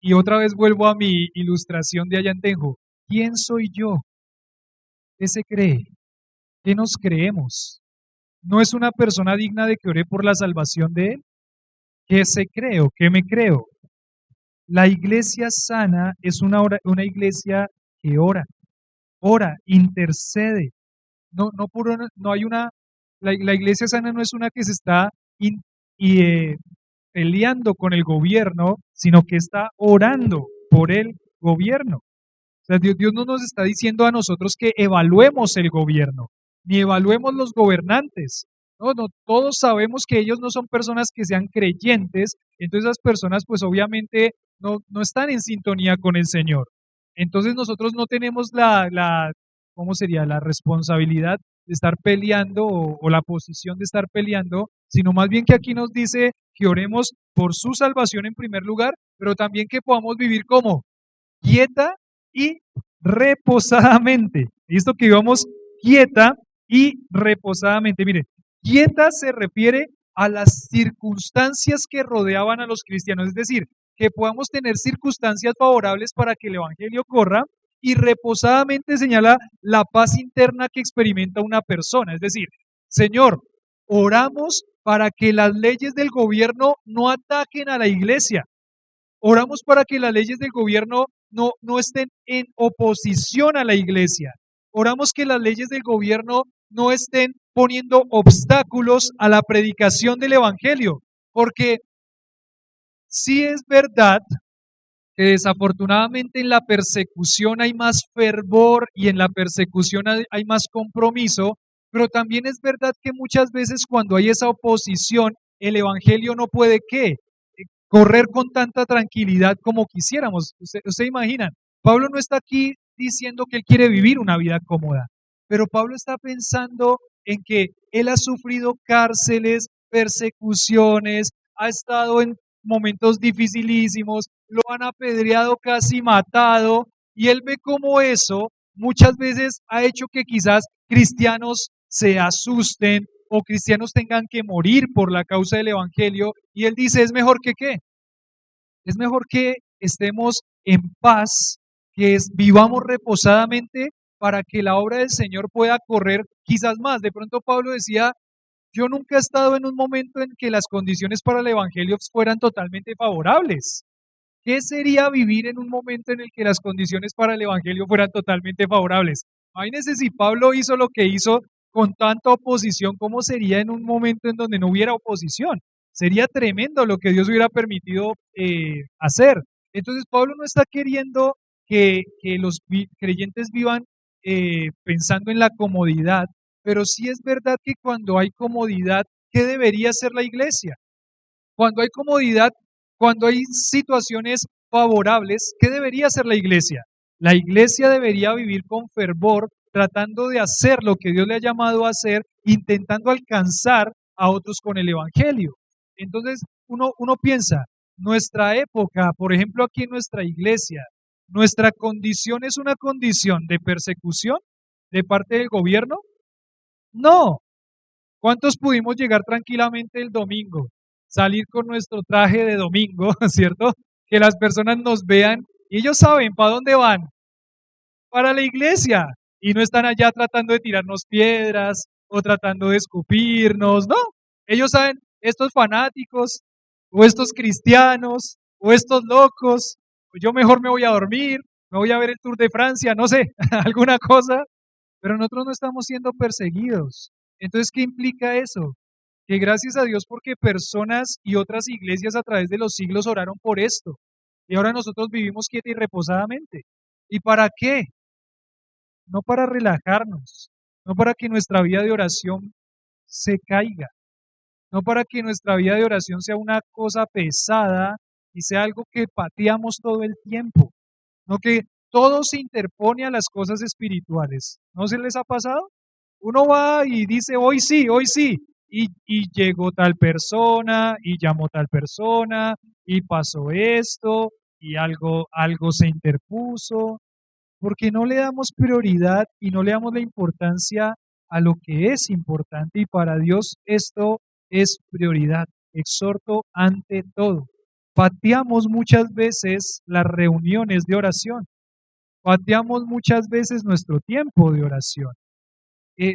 Y otra vez vuelvo a mi ilustración de allá en Tenjo. ¿Quién soy yo? ¿Qué se cree? ¿Qué nos creemos? ¿No es una persona digna de que ore por la salvación de él? ¿Qué se creo? ¿Qué me creo? La iglesia sana es una iglesia que ora, intercede. No hay la iglesia sana no es una que se está in- y, peleando con el gobierno, sino que está orando por el gobierno. O sea, Dios no nos está diciendo a nosotros que evaluemos el gobierno, ni evaluemos los gobernantes. No, no, todos sabemos que ellos no son personas que sean creyentes, entonces esas personas pues obviamente no están en sintonía con el Señor. Entonces nosotros no tenemos ¿cómo sería? La responsabilidad de estar peleando o la posición de estar peleando, sino más bien que aquí nos dice que oremos por su salvación en primer lugar, pero también que podamos vivir como quieta y reposadamente. Listo, que vivamos quieta y reposadamente. Mire, quieta se refiere a las circunstancias que rodeaban a los cristianos, es decir, que podamos tener circunstancias favorables para que el evangelio corra, y reposadamente señala la paz interna que experimenta una persona. Es decir, Señor, oramos para que las leyes del gobierno no ataquen a la iglesia. Oramos para que las leyes del gobierno no estén en oposición a la iglesia. Oramos que las leyes del gobierno no estén poniendo obstáculos a la predicación del evangelio, porque sí es verdad que desafortunadamente en la persecución hay más fervor y en la persecución hay más compromiso, pero también es verdad que muchas veces cuando hay esa oposición, el evangelio no puede ¿qué? Correr con tanta tranquilidad como quisiéramos. Usted imagina, Pablo no está aquí diciendo que él quiere vivir una vida cómoda, pero Pablo está pensando en que él ha sufrido cárceles, persecuciones, ha estado en momentos dificilísimos, lo han apedreado, casi matado, y él ve cómo eso muchas veces ha hecho que quizás cristianos se asusten o cristianos tengan que morir por la causa del evangelio, y él dice, es mejor que qué, es mejor que estemos en paz, que vivamos reposadamente para que la obra del Señor pueda correr quizás más. De pronto Pablo decía, yo nunca he estado en un momento en que las condiciones para el evangelio fueran totalmente favorables. ¿Qué sería vivir en un momento en el que las condiciones para el evangelio fueran totalmente favorables? Imagínense si Pablo hizo lo que hizo con tanta oposición, ¿cómo sería en un momento en donde no hubiera oposición? Sería tremendo lo que Dios hubiera permitido hacer. Entonces Pablo no está queriendo que los creyentes vivan pensando en la comodidad, pero sí es verdad que cuando hay comodidad, ¿qué debería hacer la iglesia? Cuando hay comodidad, cuando hay situaciones favorables, ¿qué debería hacer la iglesia? La iglesia debería vivir con fervor, tratando de hacer lo que Dios le ha llamado a hacer, intentando alcanzar a otros con el Evangelio. Entonces, uno piensa, nuestra época, por ejemplo, aquí en nuestra iglesia, nuestra condición es una condición de persecución de parte del gobierno. No. ¿Cuántos pudimos llegar tranquilamente el domingo? Salir con nuestro traje de domingo, ¿cierto? Que las personas nos vean y ellos saben para dónde van, para la iglesia. Y no están allá tratando de tirarnos piedras o tratando de escupirnos, no. Ellos saben, estos fanáticos o estos cristianos o estos locos, yo mejor me voy a dormir, me voy a ver el Tour de Francia, no sé, alguna cosa, pero nosotros no estamos siendo perseguidos. Entonces, ¿qué implica eso? Que gracias a Dios porque personas y otras iglesias a través de los siglos oraron por esto. Y ahora nosotros vivimos quieta y reposadamente. ¿Y para qué? No para relajarnos, no para que nuestra vida de oración se caiga, no para que nuestra vida de oración sea una cosa pesada y sea algo que pateamos todo el tiempo, no que todo se interpone a las cosas espirituales. ¿No se les ha pasado? Uno va y dice, hoy sí, y llegó tal persona, y llamó tal persona, y pasó esto, y algo se interpuso, porque no le damos prioridad y no le damos la importancia a lo que es importante, y para Dios esto es prioridad. Exhorto ante todo. Pateamos muchas veces las reuniones de oración, pateamos muchas veces nuestro tiempo de oración.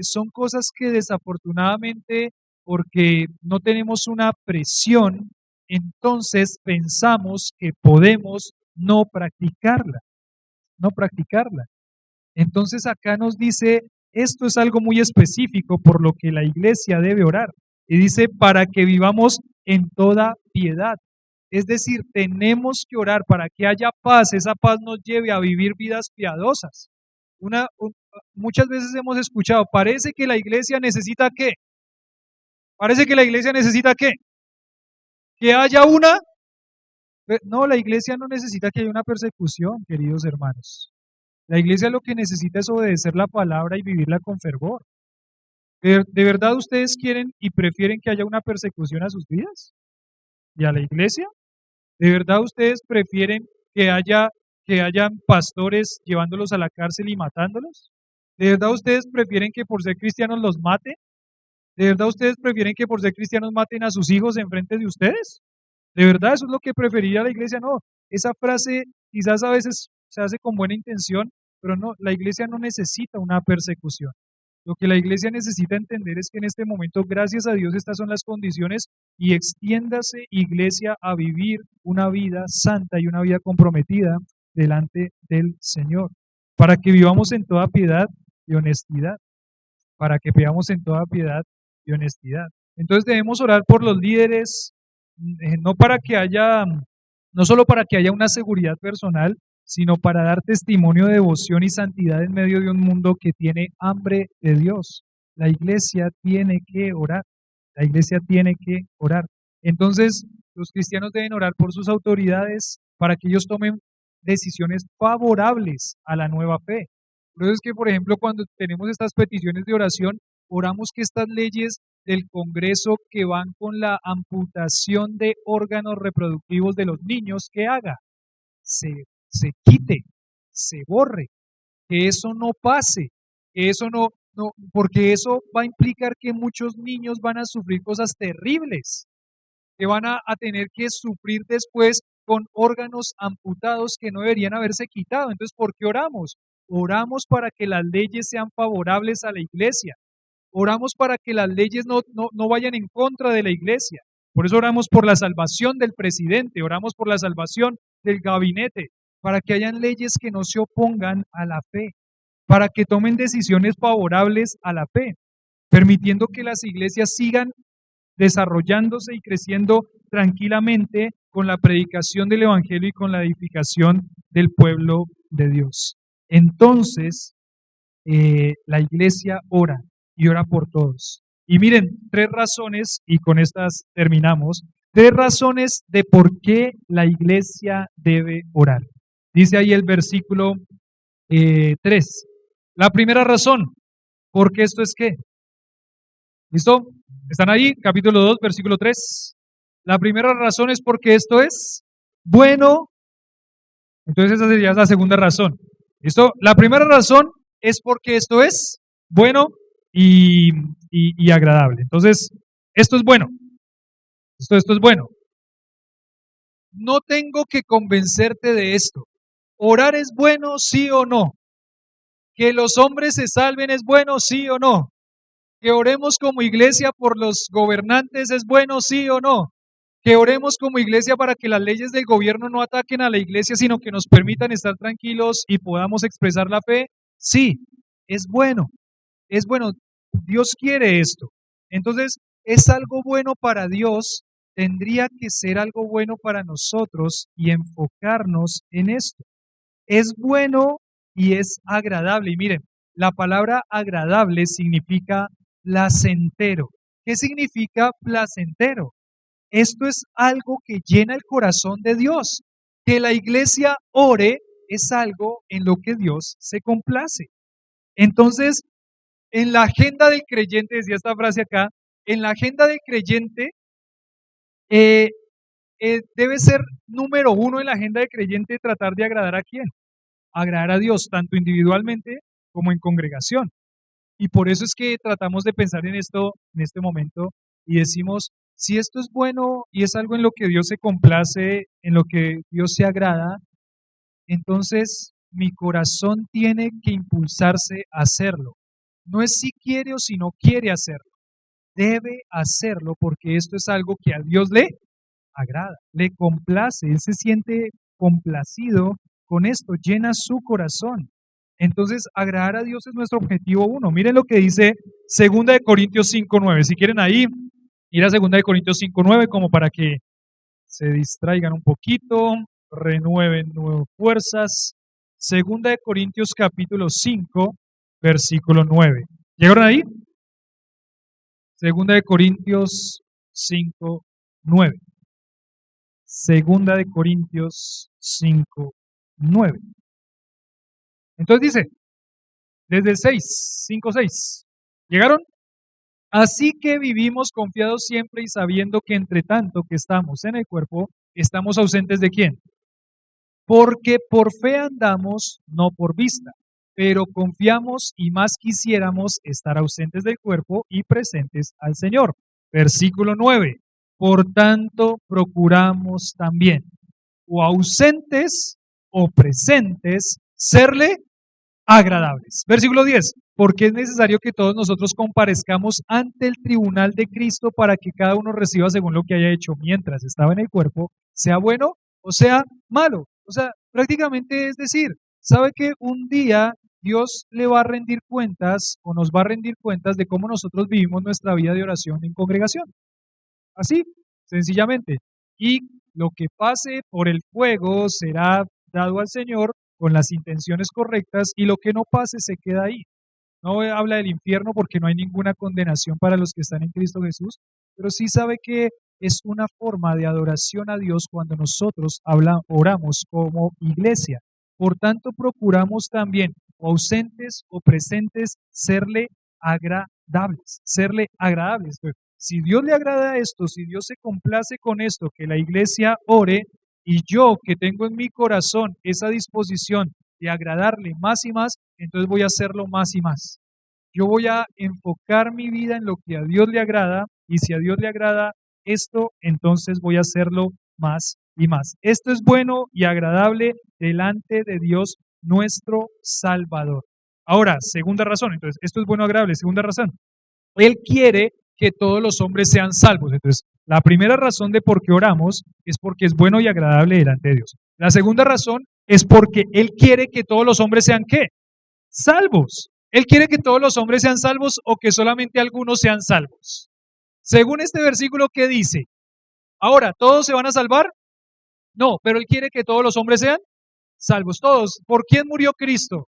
Son cosas que desafortunadamente, porque no tenemos una presión, entonces pensamos que podemos no practicarla. Entonces acá nos dice, esto es algo muy específico por lo que la iglesia debe orar. Y dice, para que vivamos en toda piedad. Es decir, tenemos que orar para que haya paz, esa paz nos lleve a vivir vidas piadosas. Muchas veces hemos escuchado, parece que la iglesia necesita ¿qué? Parece que la iglesia necesita ¿qué? Que haya una. No, la iglesia no necesita que haya una persecución, queridos hermanos. La iglesia lo que necesita es obedecer la palabra y vivirla con fervor. ¿De verdad ustedes quieren y prefieren que haya una persecución a sus vidas? y a la iglesia? ¿De verdad ustedes prefieren que hayan pastores llevándolos a la cárcel y matándolos? ¿De verdad ustedes prefieren que por ser cristianos los maten? ¿De verdad ustedes prefieren que por ser cristianos maten a sus hijos en frente de ustedes? ¿De verdad eso es lo que preferiría la iglesia? No, esa frase quizás a veces se hace con buena intención, pero no, la iglesia no necesita una persecución. Lo que la iglesia necesita entender es que en este momento, gracias a Dios, estas son las condiciones y extiéndase, iglesia, a vivir una vida santa y una vida comprometida delante del Señor, para que vivamos en toda piedad y honestidad, para que vivamos en toda piedad y honestidad. Entonces debemos orar por los líderes, no para que haya, no solo para que haya una seguridad personal, sino para dar testimonio de devoción y santidad en medio de un mundo que tiene hambre de Dios. La iglesia tiene que orar, la iglesia tiene que orar. Entonces, los cristianos deben orar por sus autoridades para que ellos tomen decisiones favorables a la nueva fe. Por eso es que, por ejemplo, cuando tenemos estas peticiones de oración, oramos que estas leyes del Congreso que van con la amputación de órganos reproductivos de los niños, que haga, se quite, se borre, que eso no pase, que eso no, porque eso va a implicar que muchos niños van a sufrir cosas terribles, que van a tener que sufrir después con órganos amputados que no deberían haberse quitado. Entonces, ¿por qué oramos? Oramos para que las leyes sean favorables a la iglesia. Oramos para que las leyes no vayan en contra de la iglesia. Por eso oramos por la salvación del presidente, oramos por la salvación del gabinete, para que hayan leyes que no se opongan a la fe, para que tomen decisiones favorables a la fe, permitiendo que las iglesias sigan desarrollándose y creciendo tranquilamente con la predicación del Evangelio y con la edificación del pueblo de Dios. Entonces, la iglesia ora y ora por todos. Y miren, 3 razones, y con estas terminamos, 3 razones de por qué la iglesia debe orar. Dice ahí el versículo 3. La primera razón, porque esto es ¿qué? ¿Listo? ¿Están ahí? Capítulo 2, versículo 3. La primera razón es porque esto es bueno. Entonces esa sería la segunda razón. ¿Listo? La primera razón es porque esto es bueno y agradable. Entonces, esto es bueno. Esto es bueno. No tengo que convencerte de esto. Orar es bueno, sí o no. Que los hombres se salven es bueno, sí o no. Que oremos como iglesia por los gobernantes es bueno, sí o no. Que oremos como iglesia para que las leyes del gobierno no ataquen a la iglesia, sino que nos permitan estar tranquilos y podamos expresar la fe. Sí, es bueno. Es bueno. Dios quiere esto. Entonces, es algo bueno para Dios, tendría que ser algo bueno para nosotros y enfocarnos en esto. Es bueno y es agradable. Y miren, la palabra agradable significa placentero. ¿Qué significa placentero? Esto es algo que llena el corazón de Dios. Que la iglesia ore es algo en lo que Dios se complace. Entonces, en la agenda del creyente, decía esta frase acá, en la agenda del creyente eh, debe ser número 1 en la agenda del creyente tratar de agradar a quién, agradar a Dios, tanto individualmente como en congregación. Y por eso es que tratamos de pensar en esto en este momento y decimos, si esto es bueno y es algo en lo que Dios se complace, en lo que Dios se agrada, entonces mi corazón tiene que impulsarse a hacerlo. No es si quiere o si no quiere hacerlo. Debe hacerlo porque esto es algo que a Dios le agrada, le complace. Él se siente complacido con esto, llena su corazón. Entonces, agradar a Dios es nuestro objetivo 1. Miren lo que dice 2 de Corintios 5:9. Si quieren ahí, ir a 2 de Corintios 5:9 como para que se distraigan un poquito, renueven nuevas fuerzas. 2 de Corintios capítulo 5, versículo 9. ¿Llegaron ahí? 2 de Corintios 5:9. 2 de Corintios 5:9. Entonces dice, desde el 6, 5, 6. ¿Llegaron? Así que vivimos confiados siempre y sabiendo que entre tanto que estamos en el cuerpo, estamos ausentes ¿de quién? Porque por fe andamos, no por vista, pero confiamos y más quisiéramos estar ausentes del cuerpo y presentes al Señor. Versículo 9. Por tanto, procuramos también, o ausentes o presentes, serle agradables. Versículo 10. Porque es necesario que todos nosotros comparezcamos ante el tribunal de Cristo para que cada uno reciba según lo que haya hecho mientras estaba en el cuerpo, sea bueno o sea malo. O sea, prácticamente es decir, sabe que un día Dios le va a rendir cuentas o nos va a rendir cuentas de cómo nosotros vivimos nuestra vida de oración en congregación. Así, sencillamente. Y lo que pase por el fuego será dado al Señor con las intenciones correctas y lo que no pase se queda ahí. No habla del infierno porque no hay ninguna condenación para los que están en Cristo Jesús, pero sí sabe que es una forma de adoración a Dios cuando nosotros oramos como iglesia. Por tanto, procuramos también, o ausentes o presentes, serle agradables. Pues, si Dios le agrada esto, si Dios se complace con esto, que la iglesia ore, y yo que tengo en mi corazón esa disposición de agradarle más y más, entonces voy a hacerlo más y más. Yo voy a enfocar mi vida en lo que a Dios le agrada y si a Dios le agrada esto, entonces voy a hacerlo más y más. Esto es bueno y agradable delante de Dios nuestro Salvador. Ahora, segunda razón, entonces, esto es bueno y agradable, segunda razón. Él quiere que todos los hombres sean salvos. Entonces, la primera razón de por qué oramos es porque es bueno y agradable delante de Dios. La segunda razón es porque Él quiere que todos los hombres sean ¿qué? Salvos. Él quiere que todos los hombres sean salvos o que solamente algunos sean salvos. Según este versículo, ¿qué dice? Ahora, ¿todos se van a salvar? No, pero Él quiere que todos los hombres sean salvos. Todos. ¿Por quién murió Cristo?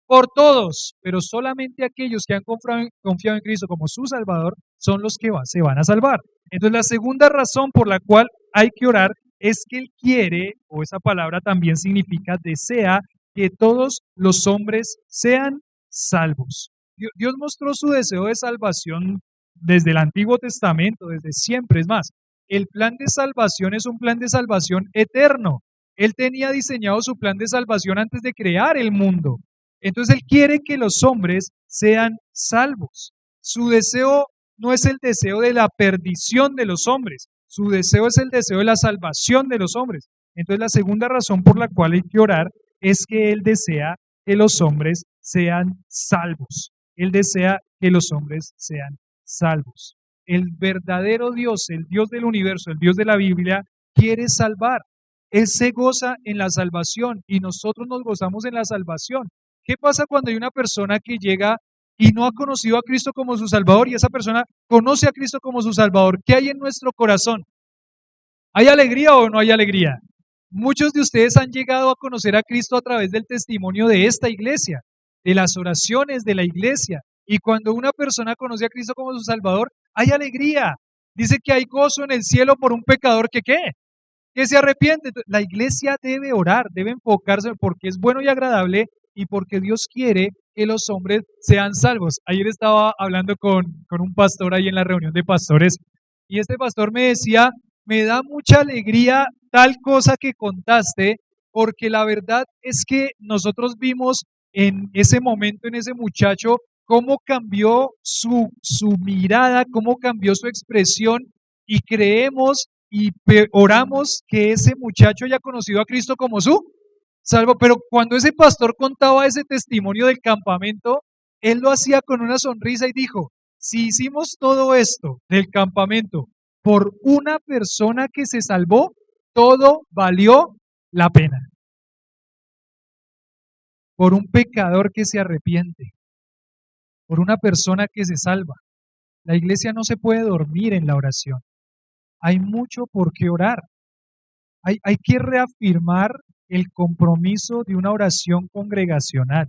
Por todos, pero solamente aquellos que han confiado en Cristo como su Salvador son los que se van a salvar. Entonces, la segunda razón por la cual hay que orar es que Él quiere, o esa palabra también significa desea, que todos los hombres sean salvos. Dios mostró su deseo de salvación desde el Antiguo Testamento, desde siempre. Es más, el plan de salvación es un plan de salvación eterno. Él tenía diseñado su plan de salvación antes de crear el mundo. Entonces Él quiere que los hombres sean salvos. Su deseo no es el deseo de la perdición de los hombres, su deseo es el deseo de la salvación de los hombres. Entonces la segunda razón por la cual hay que orar es que Él desea que los hombres sean salvos. Él desea que los hombres sean salvos. El verdadero Dios, el Dios del universo, el Dios de la Biblia, quiere salvar. Él se goza en la salvación y nosotros nos gozamos en la salvación. ¿Qué pasa cuando hay una persona que llega y no ha conocido a Cristo como su Salvador y esa persona conoce a Cristo como su Salvador? ¿Qué hay en nuestro corazón? ¿Hay alegría o no hay alegría? Muchos de ustedes han llegado a conocer a Cristo a través del testimonio de esta iglesia, de las oraciones de la iglesia. Y cuando una persona conoce a Cristo como su Salvador, hay alegría. Dice que hay gozo en el cielo por un pecador que ¿qué? Que se arrepiente. La iglesia debe orar, debe enfocarse porque es bueno y agradable y porque Dios quiere que los hombres sean salvos. Ayer estaba hablando con un pastor ahí en la reunión de pastores y este pastor me decía, me da mucha alegría tal cosa que contaste, porque la verdad es que nosotros vimos en ese momento, en ese muchacho, cómo cambió su mirada, cómo cambió su expresión y creemos y oramos que ese muchacho haya conocido a Cristo como su salvo. Pero cuando ese pastor contaba ese testimonio del campamento, él lo hacía con una sonrisa y dijo, si hicimos todo esto del campamento por una persona que se salvó, todo valió la pena. Por un pecador que se arrepiente, por una persona que se salva. La iglesia no se puede dormir en la oración. Hay mucho por qué orar. Hay que reafirmar el compromiso de una oración congregacional,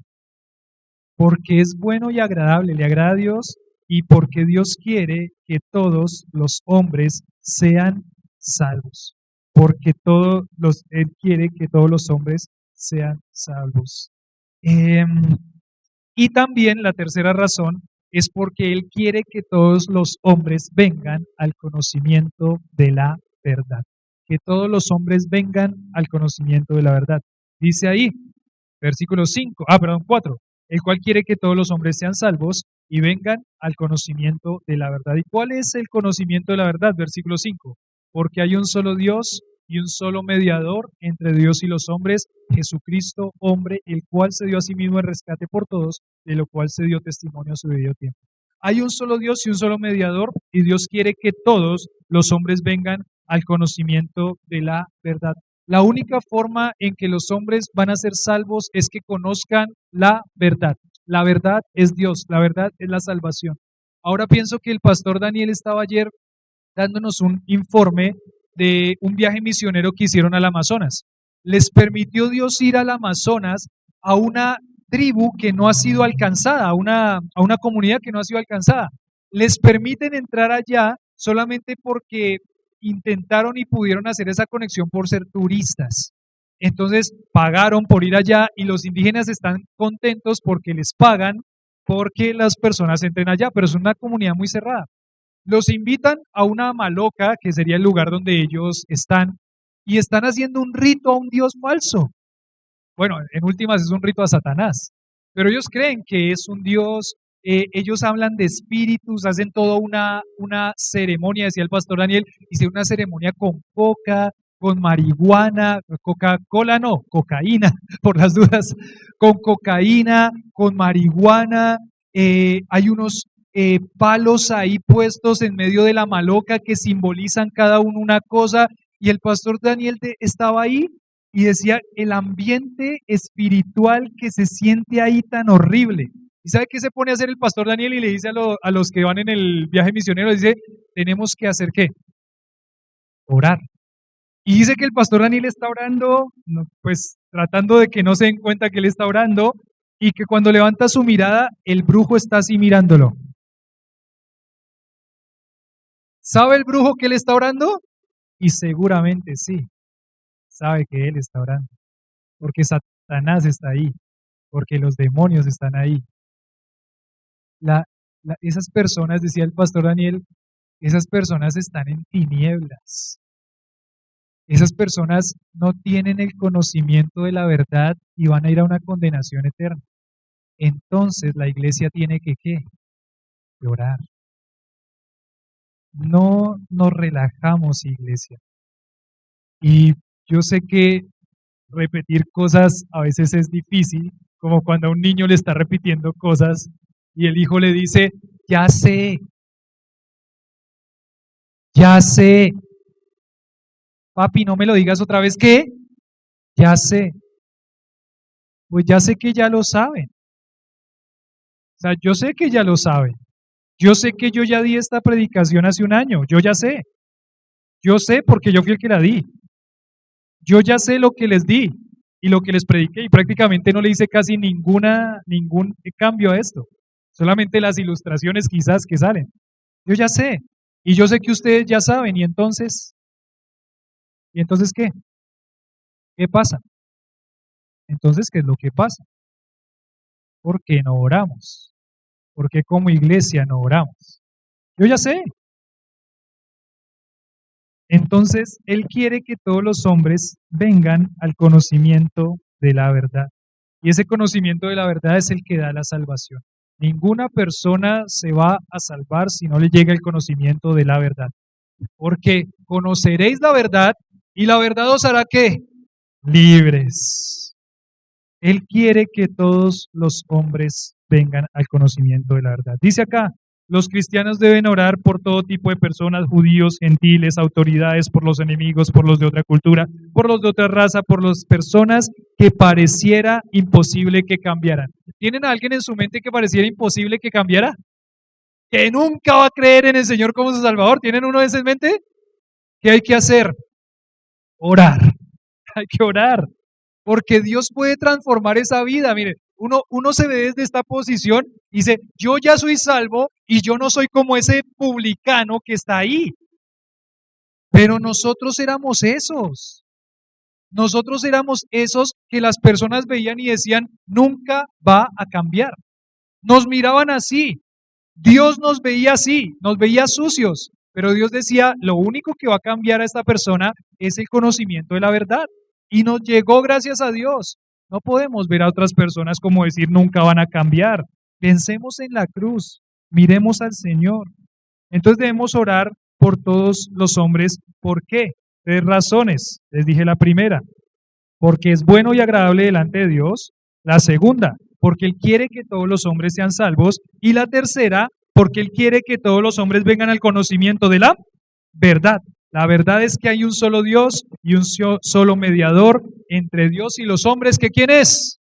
porque es bueno y agradable, le agrada a Dios y porque Dios quiere que todos los hombres sean salvos, porque Él quiere que todos los hombres sean salvos. Y también la tercera razón es porque Él quiere que todos los hombres vengan al conocimiento de la verdad. Que todos los hombres vengan al conocimiento de la verdad. Dice ahí, versículo 4, el cual quiere que todos los hombres sean salvos y vengan al conocimiento de la verdad. ¿Y cuál es el conocimiento de la verdad? Versículo 5, porque hay un solo Dios y un solo mediador entre Dios y los hombres, Jesucristo, hombre, el cual se dio a sí mismo en rescate por todos, de lo cual se dio testimonio a su debido tiempo. Hay un solo Dios y un solo mediador, y Dios quiere que todos los hombres vengan al conocimiento de la verdad. La única forma en que los hombres van a ser salvos es que conozcan la verdad. La verdad es Dios, la verdad es la salvación. Ahora pienso que el pastor Daniel estaba ayer dándonos un informe de un viaje misionero que hicieron al Amazonas. Les permitió Dios ir al Amazonas a una tribu que no ha sido alcanzada, a una comunidad que no ha sido alcanzada. Les permiten entrar allá solamente porque intentaron y pudieron hacer esa conexión por ser turistas. Entonces pagaron por ir allá y los indígenas están contentos porque les pagan porque las personas entren allá, pero es una comunidad muy cerrada. Los invitan a una maloca, que sería el lugar donde ellos están, y están haciendo un rito a un dios falso. Bueno, en últimas es un rito a Satanás, pero ellos creen que es un dios, ellos hablan de espíritus, hacen toda una ceremonia, decía el pastor Daniel, hice una ceremonia con coca, con marihuana, Coca-Cola no, cocaína, por las dudas, con cocaína, con marihuana, hay unos palos ahí puestos en medio de la maloca que simbolizan cada uno una cosa, y el pastor Daniel estaba ahí y decía el ambiente espiritual que se siente ahí tan horrible. ¿Y sabe qué se pone a hacer el pastor Daniel? Y le dice a los que van en el viaje misionero, dice, tenemos que hacer ¿qué? Orar. Y dice que el pastor Daniel está orando, pues tratando de que no se den cuenta que él está orando, y que cuando levanta su mirada, el brujo está así mirándolo. ¿Sabe el brujo que él está orando? Y seguramente sí, sabe que él está orando, porque Satanás está ahí, porque los demonios están ahí. Esas personas, decía el pastor Daniel, esas personas están en tinieblas. Esas personas no tienen el conocimiento de la verdad y van a ir a una condenación eterna. Entonces la iglesia tiene que orar. No nos relajamos, iglesia. Y yo sé que repetir cosas a veces es difícil, como cuando a un niño le está repitiendo cosas y el hijo le dice, ya sé, papi, no me lo digas otra vez, ¿qué? Ya sé. Pues ya sé que ya lo saben. O sea, yo sé que ya lo saben. Yo sé que yo ya di esta predicación hace un año, yo ya sé. Yo sé porque yo fui el que la di. Yo ya sé lo que les di y lo que les prediqué y prácticamente no le hice casi ningún cambio a esto. Solamente las ilustraciones quizás que salen. Yo ya sé. Y yo sé que ustedes ya saben. ¿Y entonces qué? ¿Qué pasa? Entonces, ¿qué es lo que pasa? ¿Por qué no oramos? ¿Por qué como iglesia no oramos? Yo ya sé. Entonces, Él quiere que todos los hombres vengan al conocimiento de la verdad. Y ese conocimiento de la verdad es el que da la salvación. Ninguna persona se va a salvar si no le llega el conocimiento de la verdad. Porque conoceréis la verdad y la verdad os hará ¿qué? Libres. Él quiere que todos los hombres vengan al conocimiento de la verdad. Dice acá, los cristianos deben orar por todo tipo de personas, judíos, gentiles, autoridades, por los enemigos, por los de otra cultura, por los de otra raza, por las personas que pareciera imposible que cambiaran. ¿Tienen a alguien en su mente que pareciera imposible que cambiara? Que nunca va a creer en el Señor como su Salvador. ¿Tienen uno de esos en mente? ¿Qué hay que hacer? Orar. Hay que orar. Porque Dios puede transformar esa vida. Mire, uno se ve desde esta posición y dice, yo ya soy salvo y yo no soy como ese publicano que está ahí. Pero nosotros éramos esos. Nosotros éramos esos que las personas veían y decían, nunca va a cambiar. Nos miraban así. Dios nos veía así, nos veía sucios, pero Dios decía, lo único que va a cambiar a esta persona es el conocimiento de la verdad. Y nos llegó gracias a Dios. No podemos ver a otras personas como decir nunca van a cambiar. Pensemos en la cruz, miremos al Señor. Entonces debemos orar por todos los hombres. ¿Por qué? 3 razones. Les dije la primera, porque es bueno y agradable delante de Dios. La segunda, porque Él quiere que todos los hombres sean salvos. Y la tercera, porque Él quiere que todos los hombres vengan al conocimiento de la verdad. La verdad es que hay un solo Dios y un solo mediador entre Dios y los hombres. ¿Que quién es?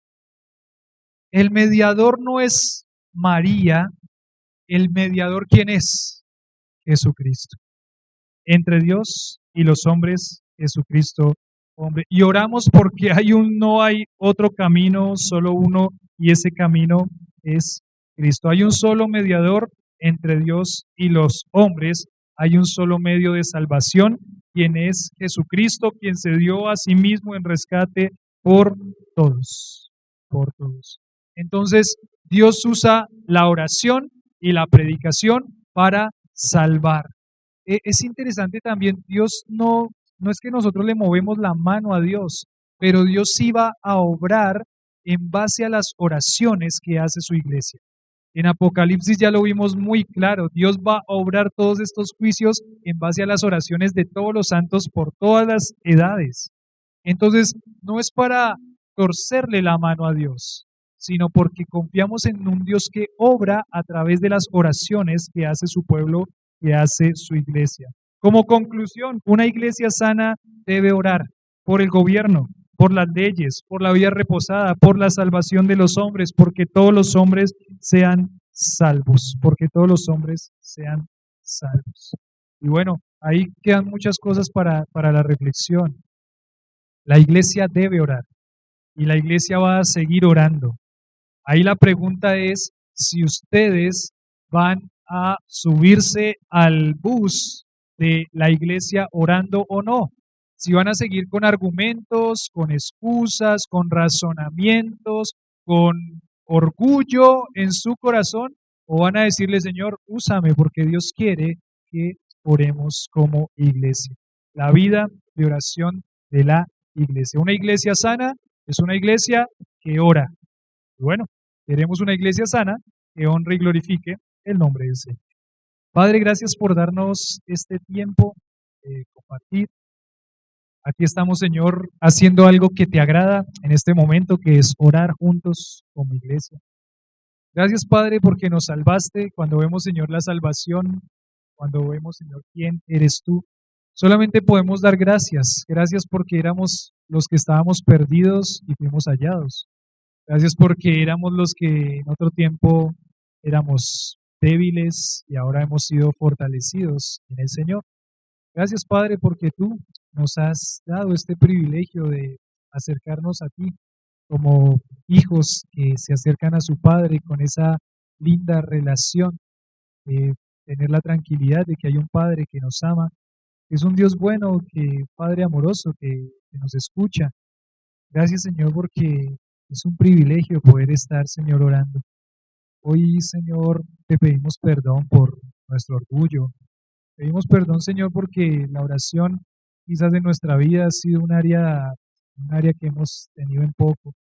El mediador no es María. El mediador, ¿quién es? Jesucristo. Entre Dios y los hombres, Jesucristo, hombre. Y oramos porque no hay otro camino, solo uno, y ese camino es Cristo. Hay un solo mediador entre Dios y los hombres, hay un solo medio de salvación, quien es Jesucristo, quien se dio a sí mismo en rescate por todos, por todos. Entonces, Dios usa la oración y la predicación para salvar. Es interesante también, Dios no es que nosotros le movemos la mano a Dios, pero Dios sí va a obrar en base a las oraciones que hace su iglesia. En Apocalipsis ya lo vimos muy claro, Dios va a obrar todos estos juicios en base a las oraciones de todos los santos por todas las edades. Entonces, no es para torcerle la mano a Dios, sino porque confiamos en un Dios que obra a través de las oraciones que hace su pueblo, que hace su iglesia. Como conclusión, una iglesia sana debe orar por el gobierno, por las leyes, por la vida reposada, por la salvación de los hombres, porque todos los hombres sean salvos, porque todos los hombres sean salvos. Y bueno, ahí quedan muchas cosas para la reflexión. La iglesia debe orar y la iglesia va a seguir orando. Ahí la pregunta es si ustedes van a subirse al bus de la iglesia orando o no. Si van a seguir con argumentos, con excusas, con razonamientos, con orgullo en su corazón, o van a decirle, Señor, úsame porque Dios quiere que oremos como iglesia. La vida de oración de la iglesia. Una iglesia sana es una iglesia que ora. Y bueno, queremos una iglesia sana que honre y glorifique el nombre del Señor. Padre, gracias por darnos este tiempo de compartir. Aquí estamos, Señor, haciendo algo que te agrada en este momento, que es orar juntos como iglesia. Gracias, Padre, porque nos salvaste. Cuando vemos, Señor, la salvación, cuando vemos, Señor, quién eres tú, solamente podemos dar gracias. Gracias porque éramos los que estábamos perdidos y fuimos hallados. Gracias porque éramos los que en otro tiempo éramos débiles y ahora hemos sido fortalecidos en el Señor. Gracias, Padre, porque tú nos has dado este privilegio de acercarnos a ti como hijos que se acercan a su Padre con esa linda relación, de tener la tranquilidad de que hay un Padre que nos ama, que es un Dios bueno, que Padre amoroso, que nos escucha. Gracias, Señor, porque es un privilegio poder estar, Señor, orando. Hoy, Señor, te pedimos perdón por nuestro orgullo. Pedimos perdón, Señor, porque la oración quizás de nuestra vida ha sido un área que hemos tenido en poco.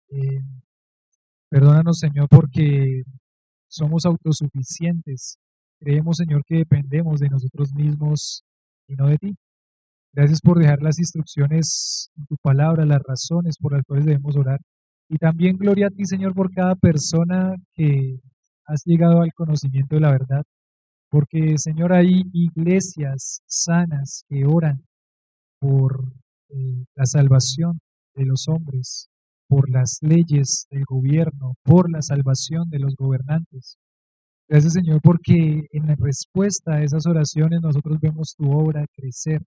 Eh, Perdónanos, Señor, porque somos autosuficientes. Creemos, Señor, que dependemos de nosotros mismos y no de ti. Gracias por dejar las instrucciones en tu palabra, las razones por las cuales debemos orar. Y también gloria a ti, Señor, por cada persona que has llegado al conocimiento de la verdad. Porque, Señor, hay iglesias sanas que oran por la salvación de los hombres, por las leyes del gobierno, por la salvación de los gobernantes. Gracias, Señor, porque en la respuesta a esas oraciones nosotros vemos tu obra crecer,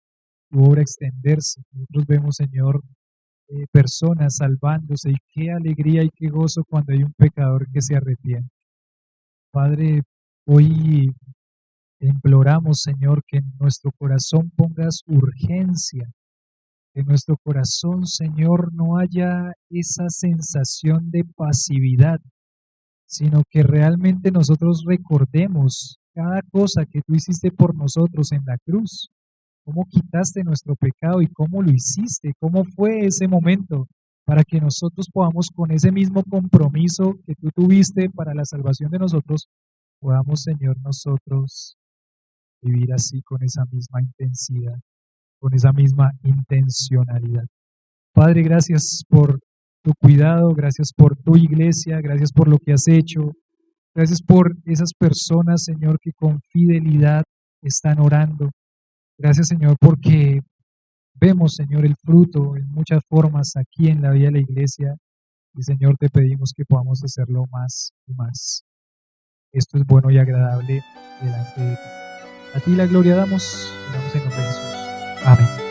tu obra extenderse. Nosotros vemos, Señor, personas salvándose y qué alegría y qué gozo cuando hay un pecador que se arrepiente. Padre, hoy te imploramos, Señor, que en nuestro corazón pongas urgencia, que en nuestro corazón, Señor, no haya esa sensación de pasividad, sino que realmente nosotros recordemos cada cosa que tú hiciste por nosotros en la cruz, cómo quitaste nuestro pecado y cómo lo hiciste, cómo fue ese momento, para que nosotros podamos con ese mismo compromiso que tú tuviste para la salvación de nosotros, podamos, Señor, nosotros vivir así con esa misma intensidad, con esa misma intencionalidad. Padre, gracias por tu cuidado, gracias por tu iglesia, gracias por lo que has hecho, gracias por esas personas, Señor, que con fidelidad están orando. Gracias, Señor, porque vemos, Señor, el fruto en muchas formas aquí en la vida de la iglesia. Y, Señor, te pedimos que podamos hacerlo más y más. Esto es bueno y agradable delante de ti. A ti la gloria damos en nombre de Jesús. Amén.